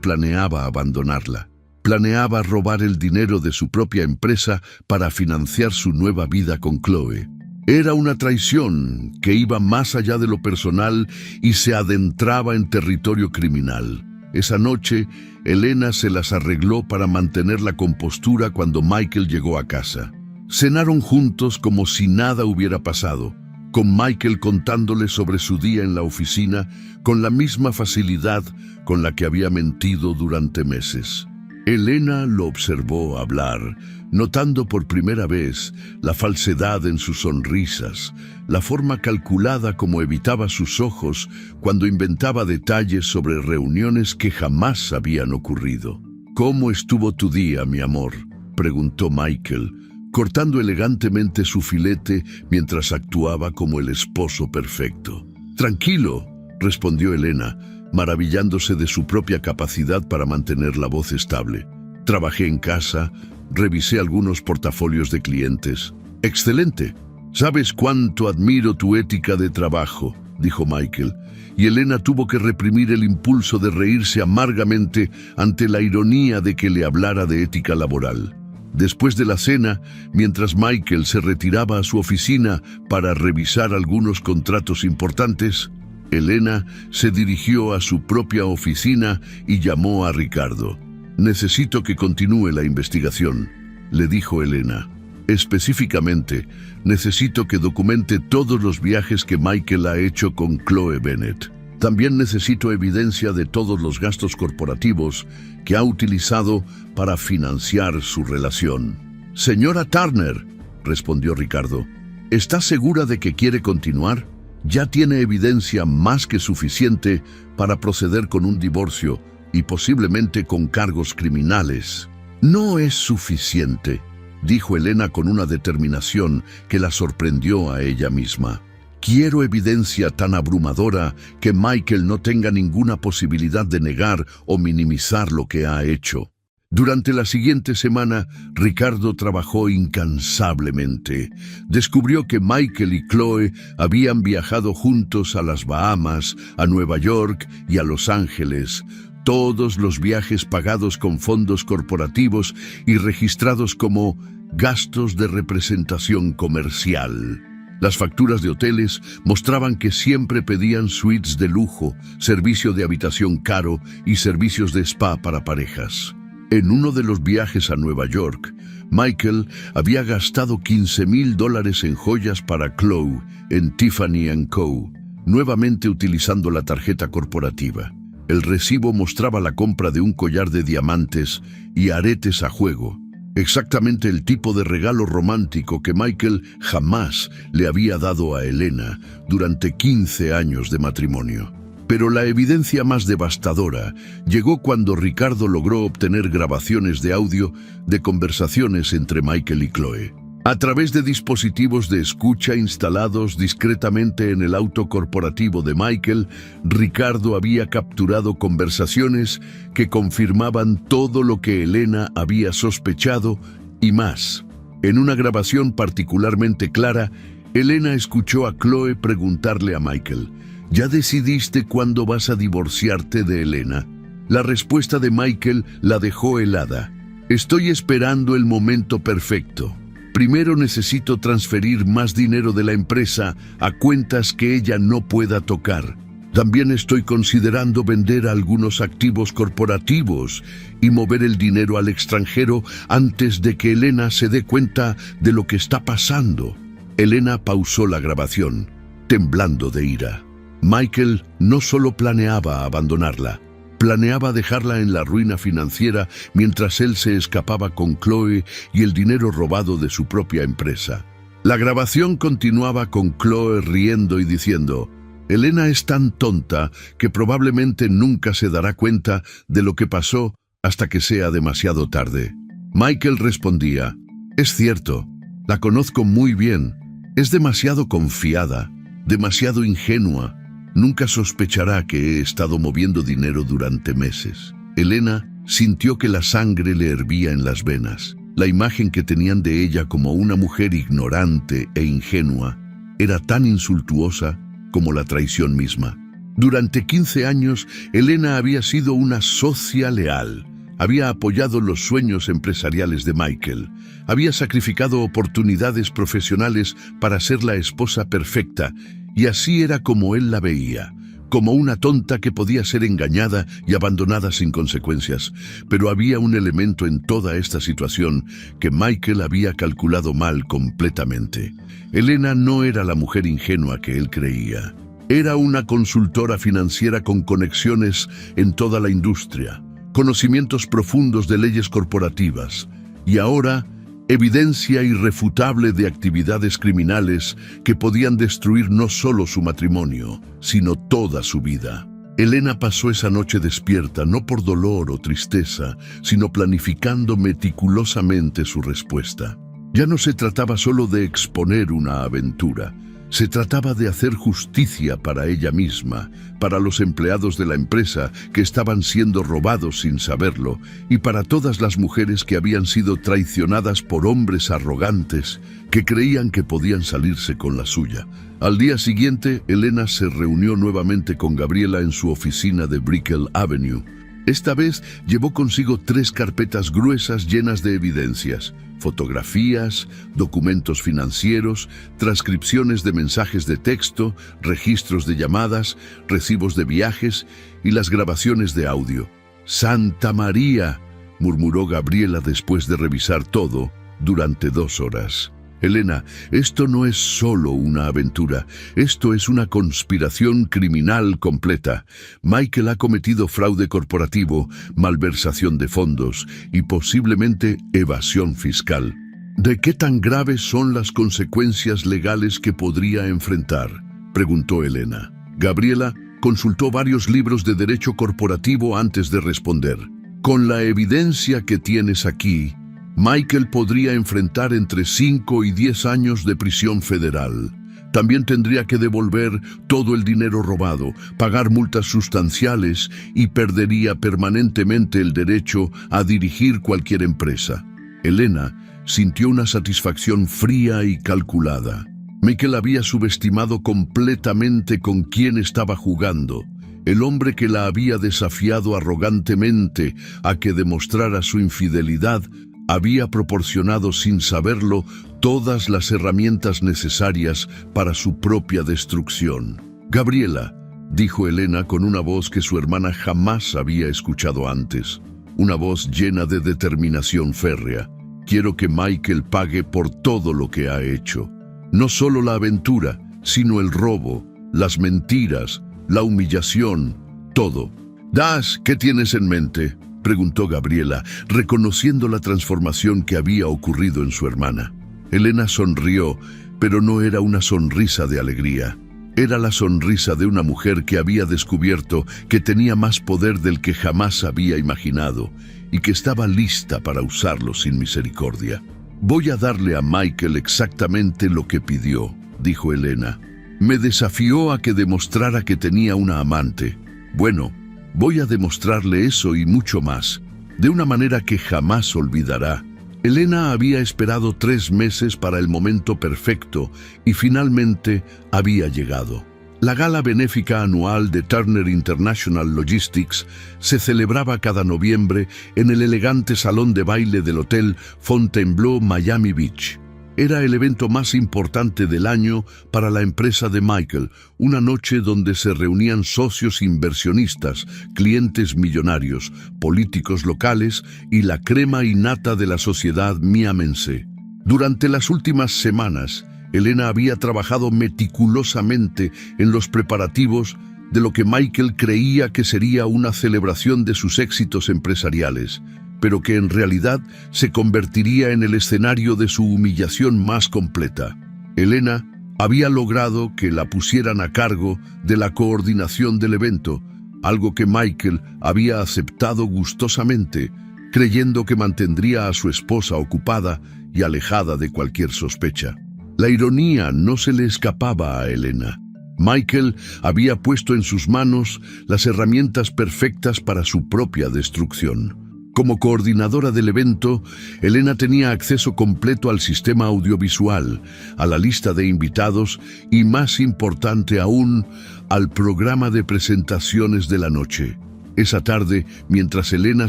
planeaba abandonarla, planeaba robar el dinero de su propia empresa para financiar su nueva vida con Chloe. Era una traición que iba más allá de lo personal y se adentraba en territorio criminal. Esa noche, Elena se las arregló para mantener la compostura cuando Michael llegó a casa. Cenaron juntos como si nada hubiera pasado, con Michael contándole sobre su día en la oficina con la misma facilidad con la que había mentido durante meses. Elena lo observó hablar, notando por primera vez la falsedad en sus sonrisas, la forma calculada como evitaba sus ojos cuando inventaba detalles sobre reuniones que jamás habían ocurrido. «¿Cómo estuvo tu día, mi amor?», preguntó Michael, cortando elegantemente su filete mientras actuaba como el esposo perfecto. «Tranquilo», respondió Elena, maravillándose de su propia capacidad para mantener la voz estable. «Trabajé en casa, revisé algunos portafolios de clientes». «Excelente. Sabes cuánto admiro tu ética de trabajo», dijo Michael, y Elena tuvo que reprimir el impulso de reírse amargamente ante la ironía de que le hablara de ética laboral. Después de la cena, mientras Michael se retiraba a su oficina para revisar algunos contratos importantes, Elena se dirigió a su propia oficina y llamó a Ricardo. «Necesito que continúe la investigación», le dijo Elena. «Específicamente, necesito que documente todos los viajes que Michael ha hecho con Chloe Bennet. También necesito evidencia de todos los gastos corporativos que ha utilizado para financiar su relación». «Señora Turner», respondió Ricardo, «¿está segura de que quiere continuar? Ya tiene evidencia más que suficiente para proceder con un divorcio y posiblemente con cargos criminales». «No es suficiente», dijo Elena con una determinación que la sorprendió a ella misma. «Quiero evidencia tan abrumadora que Michael no tenga ninguna posibilidad de negar o minimizar lo que ha hecho». Durante la siguiente semana, Ricardo trabajó incansablemente. Descubrió que Michael y Chloe habían viajado juntos a las Bahamas, a Nueva York y a Los Ángeles. Todos los viajes pagados con fondos corporativos y registrados como gastos de representación comercial. Las facturas de hoteles mostraban que siempre pedían suites de lujo, servicio de habitación caro y servicios de spa para parejas. En uno de los viajes a Nueva York, Michael había gastado $15,000 en joyas para Chloe en Tiffany & Co., nuevamente utilizando la tarjeta corporativa. El recibo mostraba la compra de un collar de diamantes y aretes a juego, exactamente el tipo de regalo romántico que Michael jamás le había dado a Elena durante 15 años de matrimonio. Pero la evidencia más devastadora llegó cuando Ricardo logró obtener grabaciones de audio de conversaciones entre Michael y Chloe. A través de dispositivos de escucha instalados discretamente en el auto corporativo de Michael, Ricardo había capturado conversaciones que confirmaban todo lo que Elena había sospechado y más. En una grabación particularmente clara, Elena escuchó a Chloe preguntarle a Michael: «¿Ya decidiste cuándo vas a divorciarte de Elena?». La respuesta de Michael la dejó helada. «Estoy esperando el momento perfecto. Primero necesito transferir más dinero de la empresa a cuentas que ella no pueda tocar. También estoy considerando vender algunos activos corporativos y mover el dinero al extranjero antes de que Elena se dé cuenta de lo que está pasando». Elena pausó la grabación, temblando de ira. Michael no solo planeaba abandonarla, planeaba dejarla en la ruina financiera mientras él se escapaba con Chloe y el dinero robado de su propia empresa. La grabación continuaba con Chloe riendo y diciendo: «Elena es tan tonta que probablemente nunca se dará cuenta de lo que pasó hasta que sea demasiado tarde». Michael respondía: «Es cierto, la conozco muy bien. Es demasiado confiada, demasiado ingenua. Nunca sospechará que he estado moviendo dinero durante meses». Elena Sintió que la sangre le hervía en las venas. La imagen que tenían de ella como una mujer ignorante e ingenua era tan insultuosa como la traición misma. Durante 15 años, Elena había sido una socia leal. Había apoyado los sueños empresariales de Michael. Había sacrificado oportunidades profesionales para ser la esposa perfecta, y así era como él la veía, como una tonta que podía ser engañada y abandonada sin consecuencias. Pero había un elemento en toda esta situación que Michael había calculado mal completamente. Elena no era la mujer ingenua que él creía. Era una consultora financiera con conexiones en toda la industria, conocimientos profundos de leyes corporativas y ahora evidencia irrefutable de actividades criminales que podían destruir no solo su matrimonio, sino toda su vida. Elena pasó esa noche despierta, no por dolor o tristeza, sino planificando meticulosamente su respuesta. Ya no se trataba solo de exponer una aventura. Se trataba de hacer justicia para ella misma, para los empleados de la empresa que estaban siendo robados sin saberlo, y para todas las mujeres que habían sido traicionadas por hombres arrogantes que creían que podían salirse con la suya. Al día siguiente, Elena se reunió nuevamente con Gabriela en su oficina de Brickell Avenue. Esta vez llevó consigo 3 carpetas gruesas llenas de evidencias: fotografías, documentos financieros, transcripciones de mensajes de texto, registros de llamadas, recibos de viajes y las grabaciones de audio. ¡Santa María!, murmuró Gabriela después de revisar todo durante 2 horas. Elena, esto no es solo una aventura, esto es una conspiración criminal completa. Michael ha cometido fraude corporativo, malversación de fondos y posiblemente evasión fiscal. ¿De qué tan graves son las consecuencias legales que podría enfrentar?, preguntó Elena. Gabriela consultó varios libros de derecho corporativo antes de responder. Con la evidencia que tienes aquí, Michael podría enfrentar entre 5 y 10 años de prisión federal. También tendría que devolver todo el dinero robado, pagar multas sustanciales y perdería permanentemente el derecho a dirigir cualquier empresa. Elena sintió una satisfacción fría y calculada. Michael había subestimado completamente con quién estaba jugando. El hombre que la había desafiado arrogantemente a que demostrara su infidelidad había proporcionado sin saberlo todas las herramientas necesarias para su propia destrucción. Gabriela, dijo Elena con una voz que su hermana jamás había escuchado antes, una voz llena de determinación férrea. Quiero que Michael pague por todo lo que ha hecho. No solo la aventura, sino el robo, las mentiras, la humillación, todo. Dash, ¿qué tienes en mente?, preguntó Gabriela, reconociendo la transformación que había ocurrido en su hermana. Elena sonrió, pero no era una sonrisa de alegría. Era la sonrisa de una mujer que había descubierto que tenía más poder del que jamás había imaginado y que estaba lista para usarlo sin misericordia. Voy a darle a Michael exactamente lo que pidió, dijo Elena. Me desafió a que demostrara que tenía una amante. Bueno, voy a demostrarle eso y mucho más, de una manera que jamás olvidará. Elena había esperado 3 meses para el momento perfecto y finalmente había llegado. La gala benéfica anual de Turner International Logistics se celebraba cada noviembre en el elegante salón de baile del Hotel Fontainebleau Miami Beach. Era el evento más importante del año para la empresa de Michael, una noche donde se reunían socios inversionistas, clientes millonarios, políticos locales y la crema innata de la sociedad miamense. Durante las últimas semanas, Elena había trabajado meticulosamente en los preparativos de lo que Michael creía que sería una celebración de sus éxitos empresariales, pero que en realidad se convertiría en el escenario de su humillación más completa. Elena había logrado que la pusieran a cargo de la coordinación del evento, algo que Michael había aceptado gustosamente, creyendo que mantendría a su esposa ocupada y alejada de cualquier sospecha. La ironía no se le escapaba a Elena. Michael había puesto en sus manos las herramientas perfectas para su propia destrucción. Como coordinadora del evento, Elena tenía acceso completo al sistema audiovisual, a la lista de invitados y, más importante aún, al programa de presentaciones de la noche. Esa tarde, mientras Elena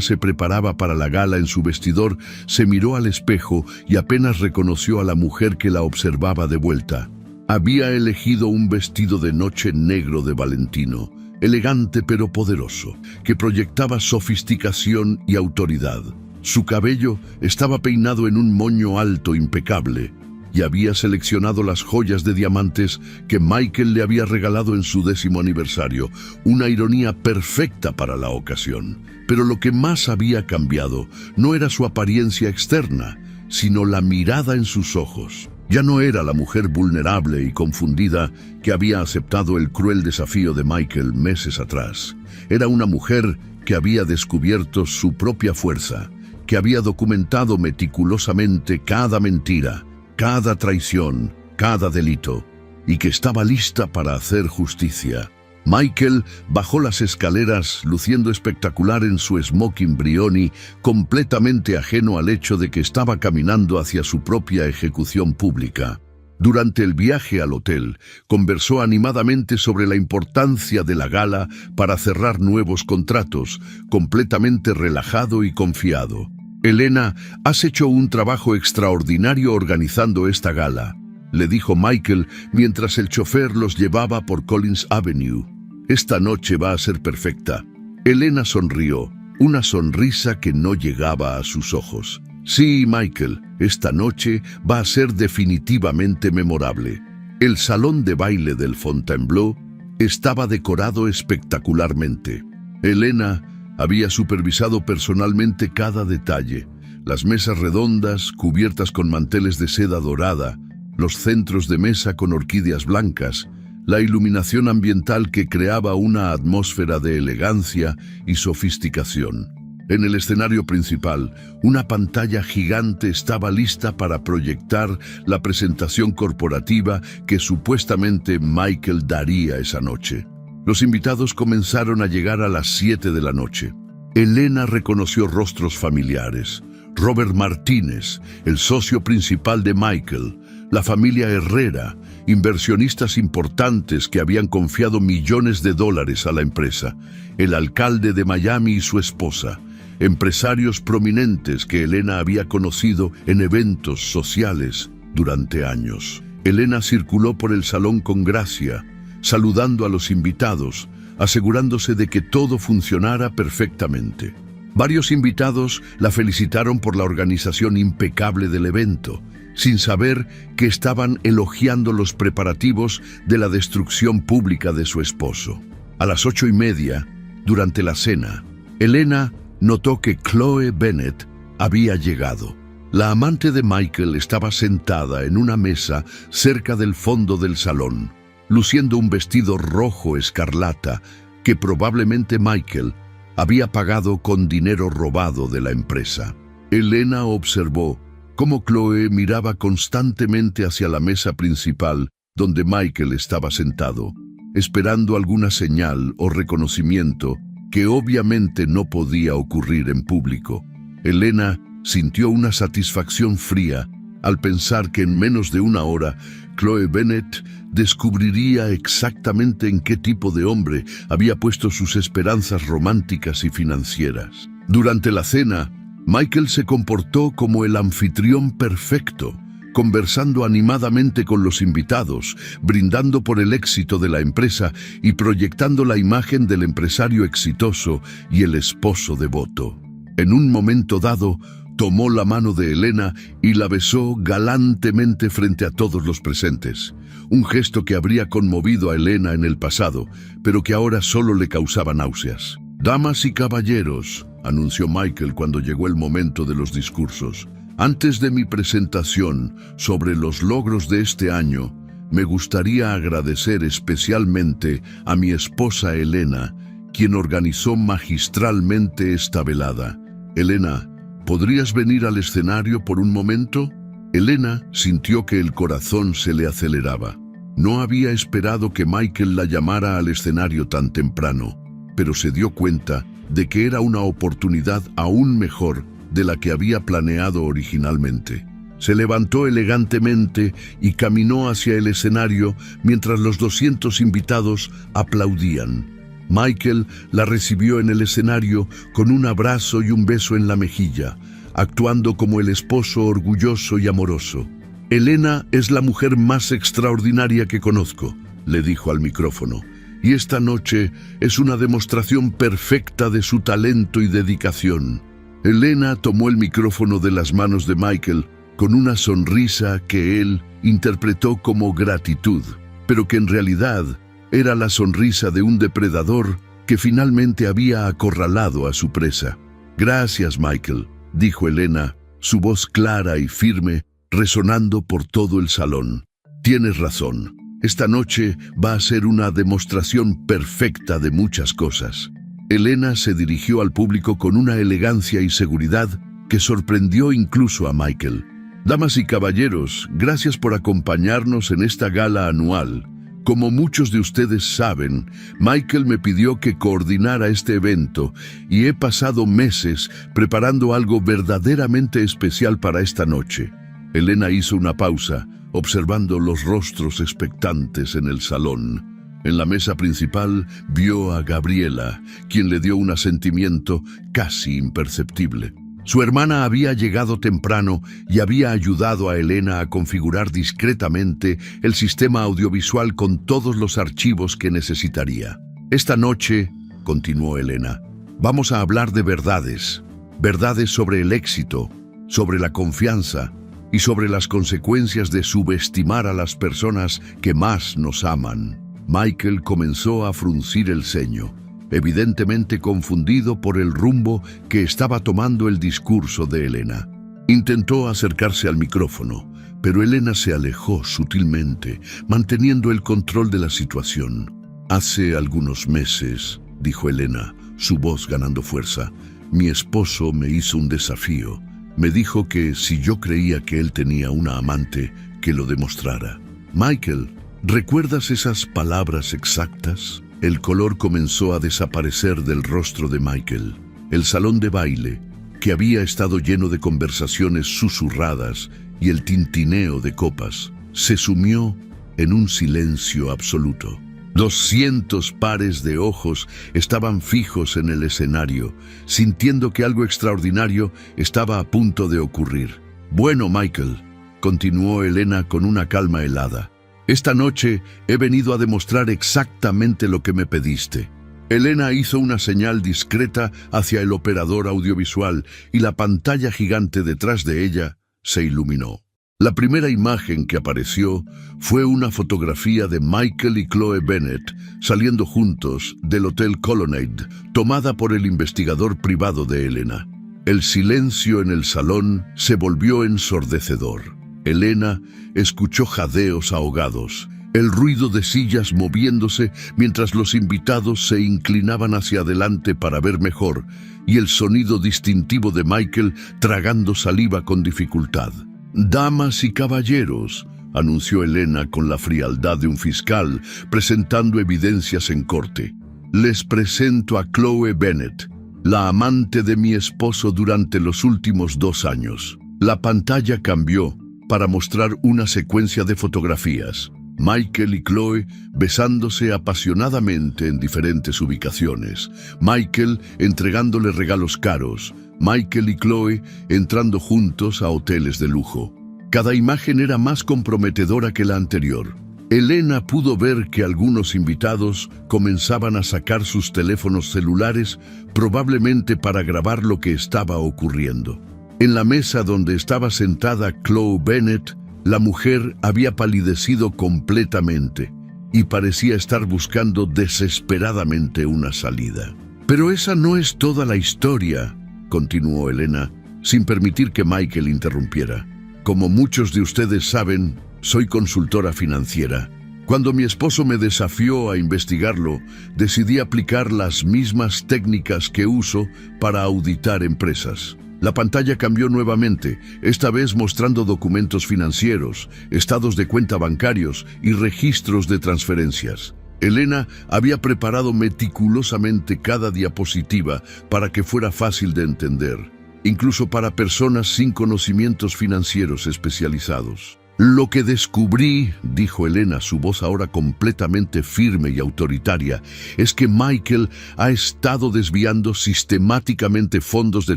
se preparaba para la gala en su vestidor, se miró al espejo y apenas reconoció a la mujer que la observaba de vuelta. Había elegido un vestido de noche negro de Valentino, elegante pero poderoso, que proyectaba sofisticación y autoridad. Su cabello estaba peinado en un moño alto impecable y había seleccionado las joyas de diamantes que Michael le había regalado en su 10º aniversario, una ironía perfecta para la ocasión. Pero lo que más había cambiado no era su apariencia externa, sino la mirada en sus ojos. Ya no era la mujer vulnerable y confundida que había aceptado el cruel desafío de Michael meses atrás. Era una mujer que había descubierto su propia fuerza, que había documentado meticulosamente cada mentira, cada traición, cada delito, y que estaba lista para hacer justicia. Michael bajó las escaleras luciendo espectacular en su smoking Brioni, completamente ajeno al hecho de que estaba caminando hacia su propia ejecución pública. Durante el viaje al hotel, conversó animadamente sobre la importancia de la gala para cerrar nuevos contratos, completamente relajado y confiado. «Elena, has hecho un trabajo extraordinario organizando esta gala», le dijo Michael mientras el chofer los llevaba por Collins Avenue. «Esta noche va a ser perfecta». Elena sonrió, una sonrisa que no llegaba a sus ojos. «Sí, Michael, esta noche va a ser definitivamente memorable». El salón de baile del Fontainebleau estaba decorado espectacularmente. Elena había supervisado personalmente cada detalle: las mesas redondas cubiertas con manteles de seda dorada, los centros de mesa con orquídeas blancas, la iluminación ambiental que creaba una atmósfera de elegancia y sofisticación. En el escenario principal, una pantalla gigante estaba lista para proyectar la presentación corporativa que supuestamente Michael daría esa noche. Los invitados comenzaron a llegar a las 7 de la noche. Elena reconoció rostros familiares: Robert Martínez, el socio principal de Michael; la familia Herrera, inversionistas importantes que habían confiado millones de dólares a la empresa; el alcalde de Miami y su esposa; empresarios prominentes que Elena había conocido en eventos sociales durante años. Elena circuló por el salón con gracia, saludando a los invitados, asegurándose de que todo funcionara perfectamente. Varios invitados la felicitaron por la organización impecable del evento, sin saber que estaban elogiando los preparativos de la destrucción pública de su esposo. A las 8:30, durante la cena, Elena notó que Chloe Bennet había llegado. La amante de Michael estaba sentada en una mesa cerca del fondo del salón, luciendo un vestido rojo escarlata que probablemente Michael había pagado con dinero robado de la empresa. Elena observó cómo Chloe miraba constantemente hacia la mesa principal donde Michael estaba sentado, esperando alguna señal o reconocimiento que obviamente no podía ocurrir en público. Elena sintió una satisfacción fría al pensar que en menos de una hora Chloe Bennet descubriría exactamente en qué tipo de hombre había puesto sus esperanzas románticas y financieras. Durante la cena, Michael se comportó como el anfitrión perfecto, conversando animadamente con los invitados, brindando por el éxito de la empresa y proyectando la imagen del empresario exitoso y el esposo devoto. En un momento dado, tomó la mano de Elena y la besó galantemente frente a todos los presentes, un gesto que habría conmovido a Elena en el pasado, pero que ahora solo le causaba náuseas. «Damas y caballeros», anunció Michael cuando llegó el momento de los discursos, «antes de mi presentación sobre los logros de este año, me gustaría agradecer especialmente a mi esposa Elena, quien organizó magistralmente esta velada. Elena, ¿podrías venir al escenario por un momento?» Elena sintió que el corazón se le aceleraba. No había esperado que Michael la llamara al escenario tan temprano, pero se dio cuenta de que era una oportunidad aún mejor de la que había planeado originalmente. Se levantó elegantemente y caminó hacia el escenario mientras los 200 invitados aplaudían. Michael la recibió en el escenario con un abrazo y un beso en la mejilla, actuando como el esposo orgulloso y amoroso. «Elena es la mujer más extraordinaria que conozco», le dijo al micrófono, «y esta noche es una demostración perfecta de su talento y dedicación». Elena tomó el micrófono de las manos de Michael con una sonrisa que él interpretó como gratitud, pero que en realidad era la sonrisa de un depredador que finalmente había acorralado a su presa. «Gracias, Michael», dijo Elena, su voz clara y firme, resonando por todo el salón. «Tienes razón. Esta noche va a ser una demostración perfecta de muchas cosas». Elena se dirigió al público con una elegancia y seguridad que sorprendió incluso a Michael. «Damas y caballeros, gracias por acompañarnos en esta gala anual. Como muchos de ustedes saben, Michael me pidió que coordinara este evento y he pasado meses preparando algo verdaderamente especial para esta noche». Elena hizo una pausa, observando los rostros expectantes en el salón. En la mesa principal vio a Gabriela, quien le dio un asentimiento casi imperceptible. Su hermana había llegado temprano y había ayudado a Elena a configurar discretamente el sistema audiovisual con todos los archivos que necesitaría. «Esta noche», continuó Elena, «vamos a hablar de verdades. Verdades sobre el éxito, sobre la confianza y sobre las consecuencias de subestimar a las personas que más nos aman». Michael comenzó a fruncir el ceño, evidentemente confundido por el rumbo que estaba tomando el discurso de Elena. Intentó acercarse al micrófono, pero Elena se alejó sutilmente, manteniendo el control de la situación. «Hace algunos meses», dijo Elena, su voz ganando fuerza, «mi esposo me hizo un desafío. Me dijo que si yo creía que él tenía una amante, que lo demostrara». «Michael, ¿recuerdas esas palabras exactas?». El color comenzó a desaparecer del rostro de Michael. El salón de baile, que había estado lleno de conversaciones susurradas y el tintineo de copas, se sumió en un silencio absoluto. 200 pares de ojos estaban fijos en el escenario, sintiendo que algo extraordinario estaba a punto de ocurrir. «Bueno, Michael», continuó Elena con una calma helada, «esta noche he venido a demostrar exactamente lo que me pediste». Elena hizo una señal discreta hacia el operador audiovisual y la pantalla gigante detrás de ella se iluminó. La primera imagen que apareció fue una fotografía de Michael y Chloe Bennet saliendo juntos del Hotel Colonnade, tomada por el investigador privado de Elena. El silencio en el salón se volvió ensordecedor. Elena escuchó jadeos ahogados, el ruido de sillas moviéndose mientras los invitados se inclinaban hacia adelante para ver mejor, y el sonido distintivo de Michael tragando saliva con dificultad. «Damas y caballeros», anunció Elena con la frialdad de un fiscal presentando evidencias en corte, «les presento a Chloe Bennet, la amante de mi esposo durante los últimos 2 años». La pantalla cambió para mostrar una secuencia de fotografías. Michael y Chloe besándose apasionadamente en diferentes ubicaciones. Michael entregándole regalos caros. Michael y Chloe entrando juntos a hoteles de lujo. Cada imagen era más comprometedora que la anterior. Elena pudo ver que algunos invitados comenzaban a sacar sus teléfonos celulares, probablemente para grabar lo que estaba ocurriendo. En la mesa donde estaba sentada Chloe Bennet, la mujer había palidecido completamente y parecía estar buscando desesperadamente una salida. «Pero esa no es toda la historia», continuó Elena, sin permitir que Michael interrumpiera. «Como muchos de ustedes saben, soy consultora financiera. Cuando mi esposo me desafió a investigarlo, decidí aplicar las mismas técnicas que uso para auditar empresas». La pantalla cambió nuevamente, esta vez mostrando documentos financieros, estados de cuenta bancarios y registros de transferencias. Elena había preparado meticulosamente cada diapositiva para que fuera fácil de entender, incluso para personas sin conocimientos financieros especializados. Lo que descubrí, dijo Elena, su voz ahora completamente firme y autoritaria, es que Michael ha estado desviando sistemáticamente fondos de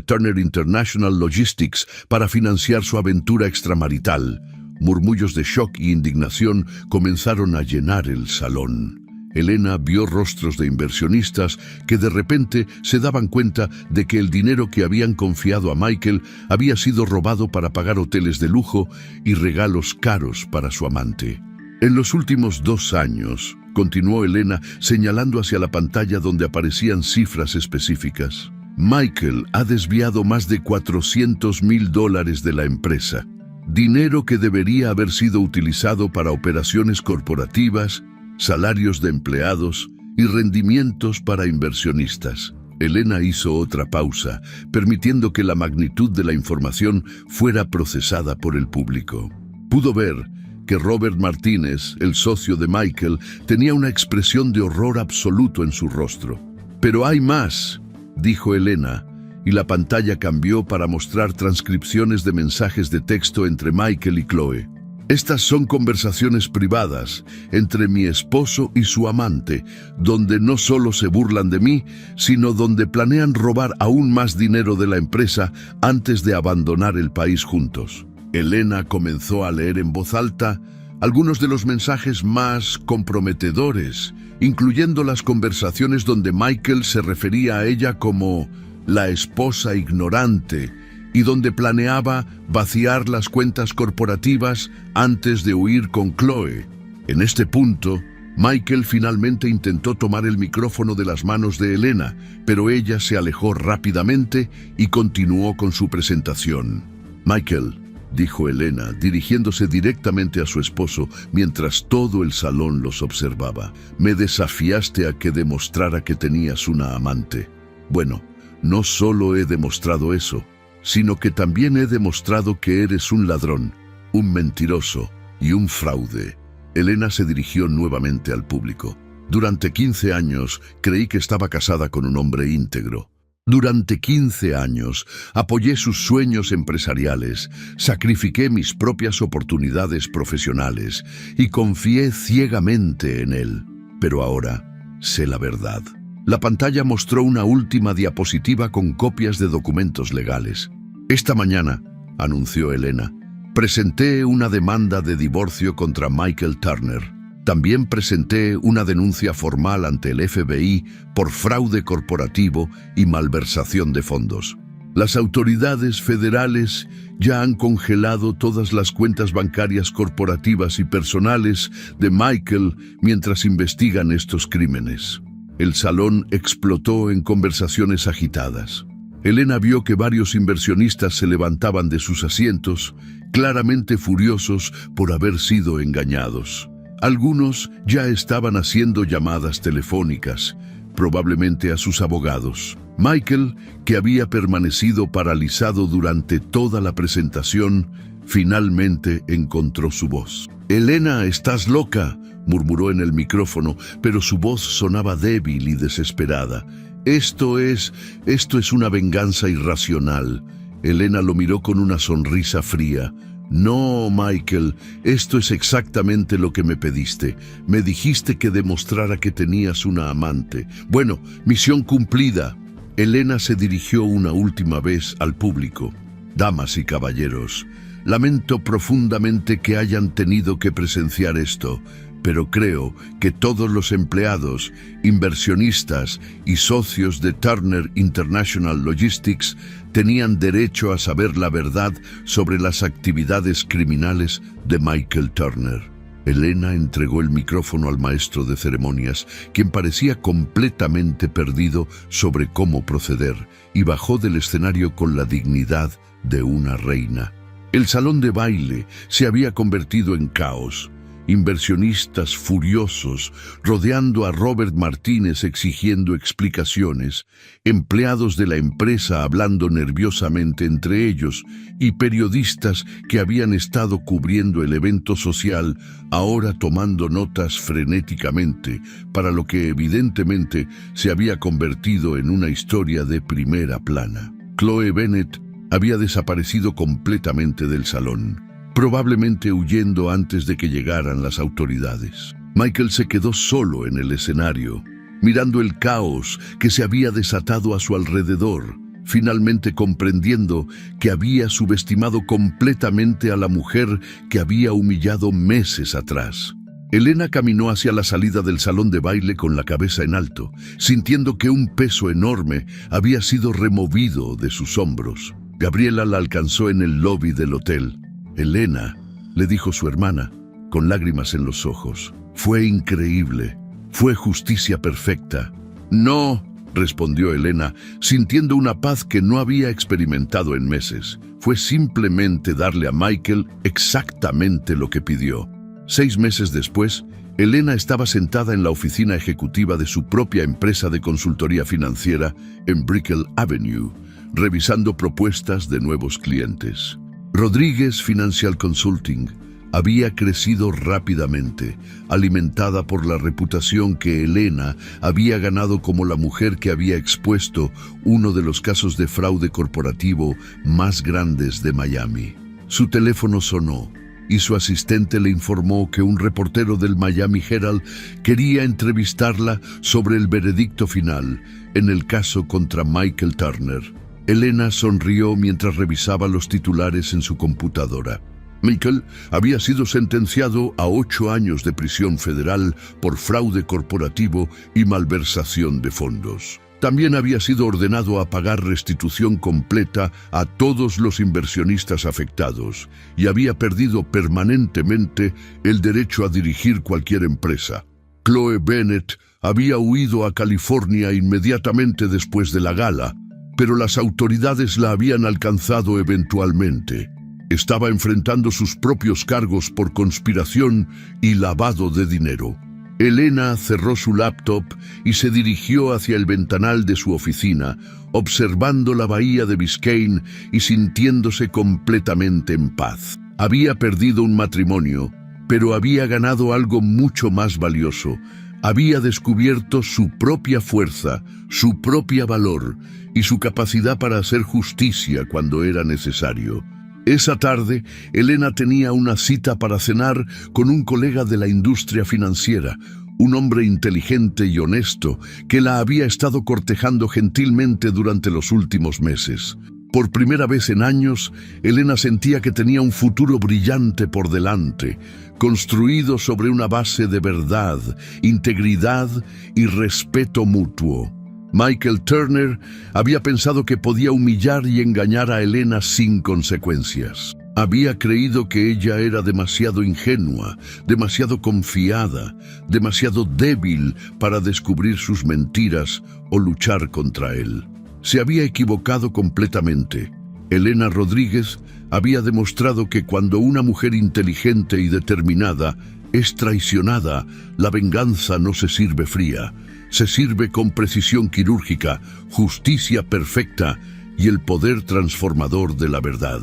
Turner International Logistics para financiar su aventura extramarital. Murmullos de shock y indignación comenzaron a llenar el salón. Elena vio rostros de inversionistas que de repente se daban cuenta de que el dinero que habían confiado a Michael había sido robado para pagar hoteles de lujo y regalos caros para su amante. En los últimos 2 años, continuó Elena señalando hacia la pantalla donde aparecían cifras específicas, Michael ha desviado más de $400,000 de la empresa, dinero que debería haber sido utilizado para operaciones corporativas, salarios de empleados y rendimientos para inversionistas. Elena hizo otra pausa, permitiendo que la magnitud de la información fuera procesada por el público. Pudo ver que Robert Martínez, el socio de Michael, tenía una expresión de horror absoluto en su rostro. «Pero hay más», dijo Elena, y la pantalla cambió para mostrar transcripciones de mensajes de texto entre Michael y Chloe. Estas son conversaciones privadas entre mi esposo y su amante, donde no solo se burlan de mí, sino donde planean robar aún más dinero de la empresa antes de abandonar el país juntos. Elena comenzó a leer en voz alta algunos de los mensajes más comprometedores, incluyendo las conversaciones donde Michael se refería a ella como la esposa ignorante, y donde planeaba vaciar las cuentas corporativas antes de huir con Chloe. En este punto, Michael finalmente intentó tomar el micrófono de las manos de Elena, pero ella se alejó rápidamente y continuó con su presentación. «Michael», dijo Elena, dirigiéndose directamente a su esposo mientras todo el salón los observaba, «me desafiaste a que demostrara que tenías una amante. Bueno, no solo he demostrado eso, sino que también he demostrado que eres un ladrón, un mentiroso y un fraude». Elena se dirigió nuevamente al público. «Durante 15 años creí que estaba casada con un hombre íntegro. Durante 15 años apoyé sus sueños empresariales, sacrifiqué mis propias oportunidades profesionales y confié ciegamente en él. Pero ahora sé la verdad». La pantalla mostró una última diapositiva con copias de documentos legales. «Esta mañana», anunció Elena, «presenté una demanda de divorcio contra Michael Turner. También presenté una denuncia formal ante el FBI por fraude corporativo y malversación de fondos. Las autoridades federales ya han congelado todas las cuentas bancarias corporativas y personales de Michael mientras investigan estos crímenes». El salón explotó en conversaciones agitadas. Elena vio que varios inversionistas se levantaban de sus asientos, claramente furiosos por haber sido engañados. Algunos ya estaban haciendo llamadas telefónicas, probablemente a sus abogados. Michael, que había permanecido paralizado durante toda la presentación, finalmente encontró su voz. «Elena, estás loca», murmuró en el micrófono, pero su voz sonaba débil y desesperada. Esto es una venganza irracional». Elena lo miró con una sonrisa fría. «No, Michael, esto es exactamente lo que me pediste. Me dijiste que demostrara que tenías una amante. Bueno, misión cumplida». Elena se dirigió una última vez al público. «Damas y caballeros, lamento profundamente que hayan tenido que presenciar esto, pero creo que todos los empleados, inversionistas y socios de Turner International Logistics tenían derecho a saber la verdad sobre las actividades criminales de Michael Turner». Elena entregó el micrófono al maestro de ceremonias, quien parecía completamente perdido sobre cómo proceder, y bajó del escenario con la dignidad de una reina. El salón de baile se había convertido en caos, inversionistas furiosos, rodeando a Robert Martínez exigiendo explicaciones, empleados de la empresa hablando nerviosamente entre ellos y periodistas que habían estado cubriendo el evento social ahora tomando notas frenéticamente para lo que evidentemente se había convertido en una historia de primera plana. Chloe Bennet había desaparecido completamente del salón, probablemente huyendo antes de que llegaran las autoridades. Michael se quedó solo en el escenario, mirando el caos que se había desatado a su alrededor, finalmente comprendiendo que había subestimado completamente a la mujer que había humillado meses atrás. Elena caminó hacia la salida del salón de baile con la cabeza en alto, sintiendo que un peso enorme había sido removido de sus hombros. Gabriela la alcanzó en el lobby del hotel. «Elena», le dijo su hermana, con lágrimas en los ojos. «Fue increíble. Fue justicia perfecta». «No», respondió Elena, sintiendo una paz que no había experimentado en meses. «Fue simplemente darle a Michael exactamente lo que pidió». 6 meses después, Elena estaba sentada en la oficina ejecutiva de su propia empresa de consultoría financiera en Brickell Avenue, revisando propuestas de nuevos clientes. Rodríguez Financial Consulting había crecido rápidamente, alimentada por la reputación que Elena había ganado como la mujer que había expuesto uno de los casos de fraude corporativo más grandes de Miami. Su teléfono sonó y su asistente le informó que un reportero del Miami Herald quería entrevistarla sobre el veredicto final en el caso contra Michael Turner. Elena sonrió mientras revisaba los titulares en su computadora. Michael había sido sentenciado a 8 años de prisión federal por fraude corporativo y malversación de fondos. También había sido ordenado a pagar restitución completa a todos los inversionistas afectados y había perdido permanentemente el derecho a dirigir cualquier empresa. Chloe Bennet había huido a California inmediatamente después de la gala, pero las autoridades la habían alcanzado eventualmente. Estaba enfrentando sus propios cargos por conspiración y lavado de dinero. Elena cerró su laptop y se dirigió hacia el ventanal de su oficina, observando la bahía de Biscayne y sintiéndose completamente en paz. Había perdido un matrimonio, pero había ganado algo mucho más valioso. Había descubierto su propia fuerza, su propio valor y su capacidad para hacer justicia cuando era necesario. Esa tarde, Elena tenía una cita para cenar con un colega de la industria financiera, un hombre inteligente y honesto que la había estado cortejando gentilmente durante los últimos meses. Por primera vez en años, Elena sentía que tenía un futuro brillante por delante, construido sobre una base de verdad, integridad y respeto mutuo. Michael Turner había pensado que podía humillar y engañar a Elena sin consecuencias. Había creído que ella era demasiado ingenua, demasiado confiada, demasiado débil para descubrir sus mentiras o luchar contra él. Se había equivocado completamente. Elena Rodríguez había demostrado que cuando una mujer inteligente y determinada es traicionada, la venganza no se sirve fría. Se sirve con precisión quirúrgica, justicia perfecta y el poder transformador de la verdad.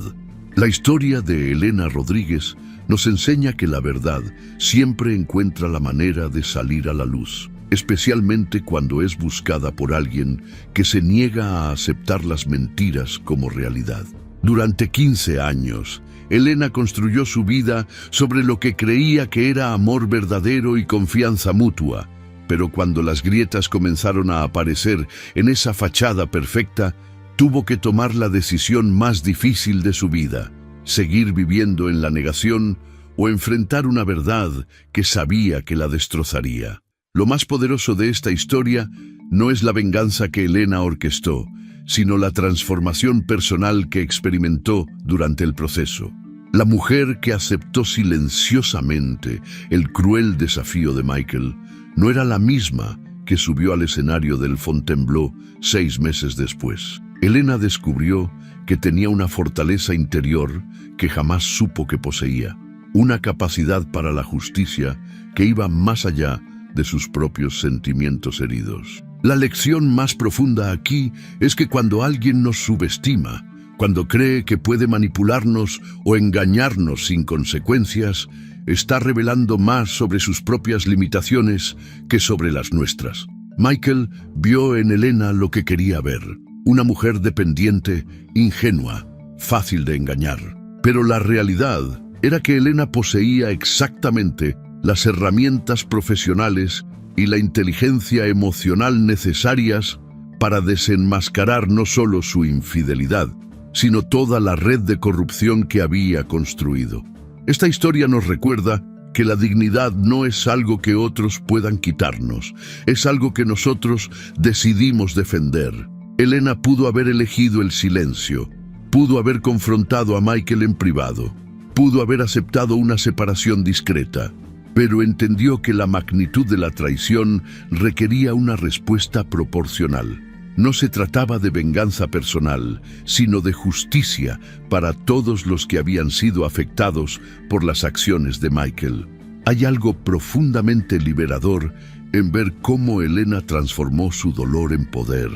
La historia de Elena Rodríguez nos enseña que la verdad siempre encuentra la manera de salir a la luz, especialmente cuando es buscada por alguien que se niega a aceptar las mentiras como realidad. Durante 15 años, Elena construyó su vida sobre lo que creía que era amor verdadero y confianza mutua. Pero cuando las grietas comenzaron a aparecer en esa fachada perfecta, tuvo que tomar la decisión más difícil de su vida: seguir viviendo en la negación o enfrentar una verdad que sabía que la destrozaría. Lo más poderoso de esta historia no es la venganza que Elena orquestó, sino la transformación personal que experimentó durante el proceso. La mujer que aceptó silenciosamente el cruel desafío de Michael no era la misma que subió al escenario del Fontainebleau 6 meses después. Elena descubrió que tenía una fortaleza interior que jamás supo que poseía. una capacidad para la justicia que iba más allá de sus propios sentimientos heridos. La lección más profunda aquí es que cuando alguien nos subestima, cuando cree que puede manipularnos o engañarnos sin consecuencias, está revelando más sobre sus propias limitaciones que sobre las nuestras. Michael vio en Elena lo que quería ver, una mujer dependiente, ingenua, fácil de engañar. Pero la realidad era que Elena poseía exactamente las herramientas profesionales y la inteligencia emocional necesarias para desenmascarar no solo su infidelidad, sino toda la red de corrupción que había construido. Esta historia nos recuerda que la dignidad no es algo que otros puedan quitarnos, es algo que nosotros decidimos defender. Elena pudo haber elegido el silencio, pudo haber confrontado a Michael en privado, pudo haber aceptado una separación discreta, pero entendió que la magnitud de la traición requería una respuesta proporcional. No se trataba de venganza personal, sino de justicia para todos los que habían sido afectados por las acciones de Michael. Hay algo profundamente liberador en ver cómo Elena transformó su dolor en poder.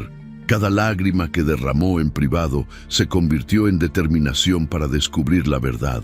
Cada lágrima que derramó en privado se convirtió en determinación para descubrir la verdad.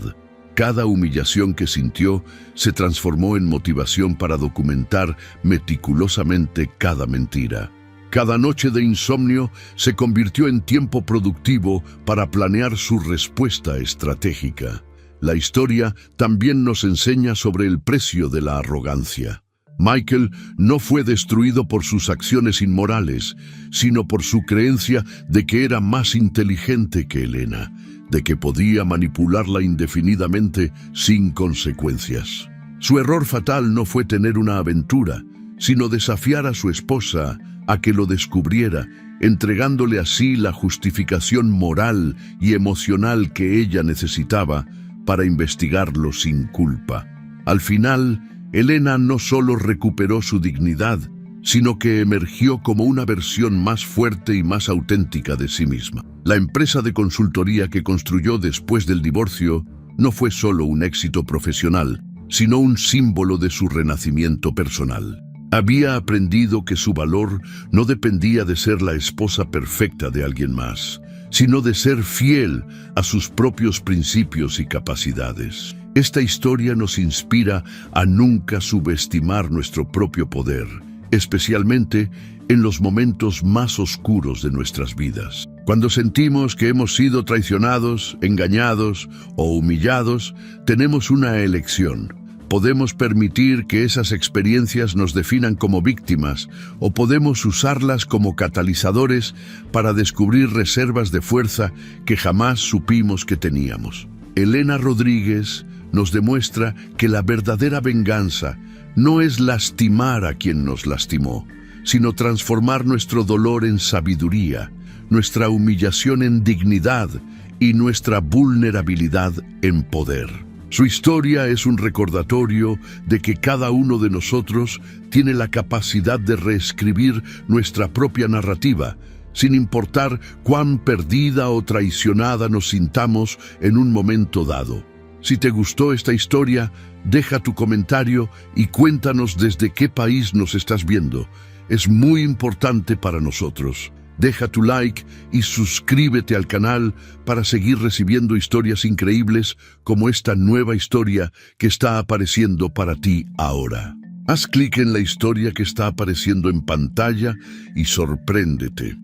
Cada humillación que sintió se transformó en motivación para documentar meticulosamente cada mentira. Cada noche de insomnio se convirtió en tiempo productivo para planear su respuesta estratégica. La historia también nos enseña sobre el precio de la arrogancia. Michael no fue destruido por sus acciones inmorales, sino por su creencia de que era más inteligente que Elena, de que podía manipularla indefinidamente sin consecuencias. Su error fatal no fue tener una aventura, sino desafiar a su esposa a que lo descubriera, entregándole así la justificación moral y emocional que ella necesitaba para investigarlo sin culpa. Al final, Elena no solo recuperó su dignidad, sino que emergió como una versión más fuerte y más auténtica de sí misma. La empresa de consultoría que construyó después del divorcio no fue solo un éxito profesional, sino un símbolo de su renacimiento personal. Había aprendido que su valor no dependía de ser la esposa perfecta de alguien más, sino de ser fiel a sus propios principios y capacidades. Esta historia nos inspira a nunca subestimar nuestro propio poder, especialmente en los momentos más oscuros de nuestras vidas. Cuando sentimos que hemos sido traicionados, engañados o humillados, tenemos una elección. Podemos permitir que esas experiencias nos definan como víctimas o podemos usarlas como catalizadores para descubrir reservas de fuerza que jamás supimos que teníamos. Elena Rodríguez nos demuestra que la verdadera venganza no es lastimar a quien nos lastimó, sino transformar nuestro dolor en sabiduría, nuestra humillación en dignidad y nuestra vulnerabilidad en poder. Su historia es un recordatorio de que cada uno de nosotros tiene la capacidad de reescribir nuestra propia narrativa, sin importar cuán perdida o traicionada nos sintamos en un momento dado. Si te gustó esta historia, deja tu comentario y cuéntanos desde qué país nos estás viendo. Es muy importante para nosotros. Deja tu like y suscríbete al canal para seguir recibiendo historias increíbles como esta nueva historia que está apareciendo para ti ahora. Haz clic en la historia que está apareciendo en pantalla y sorpréndete.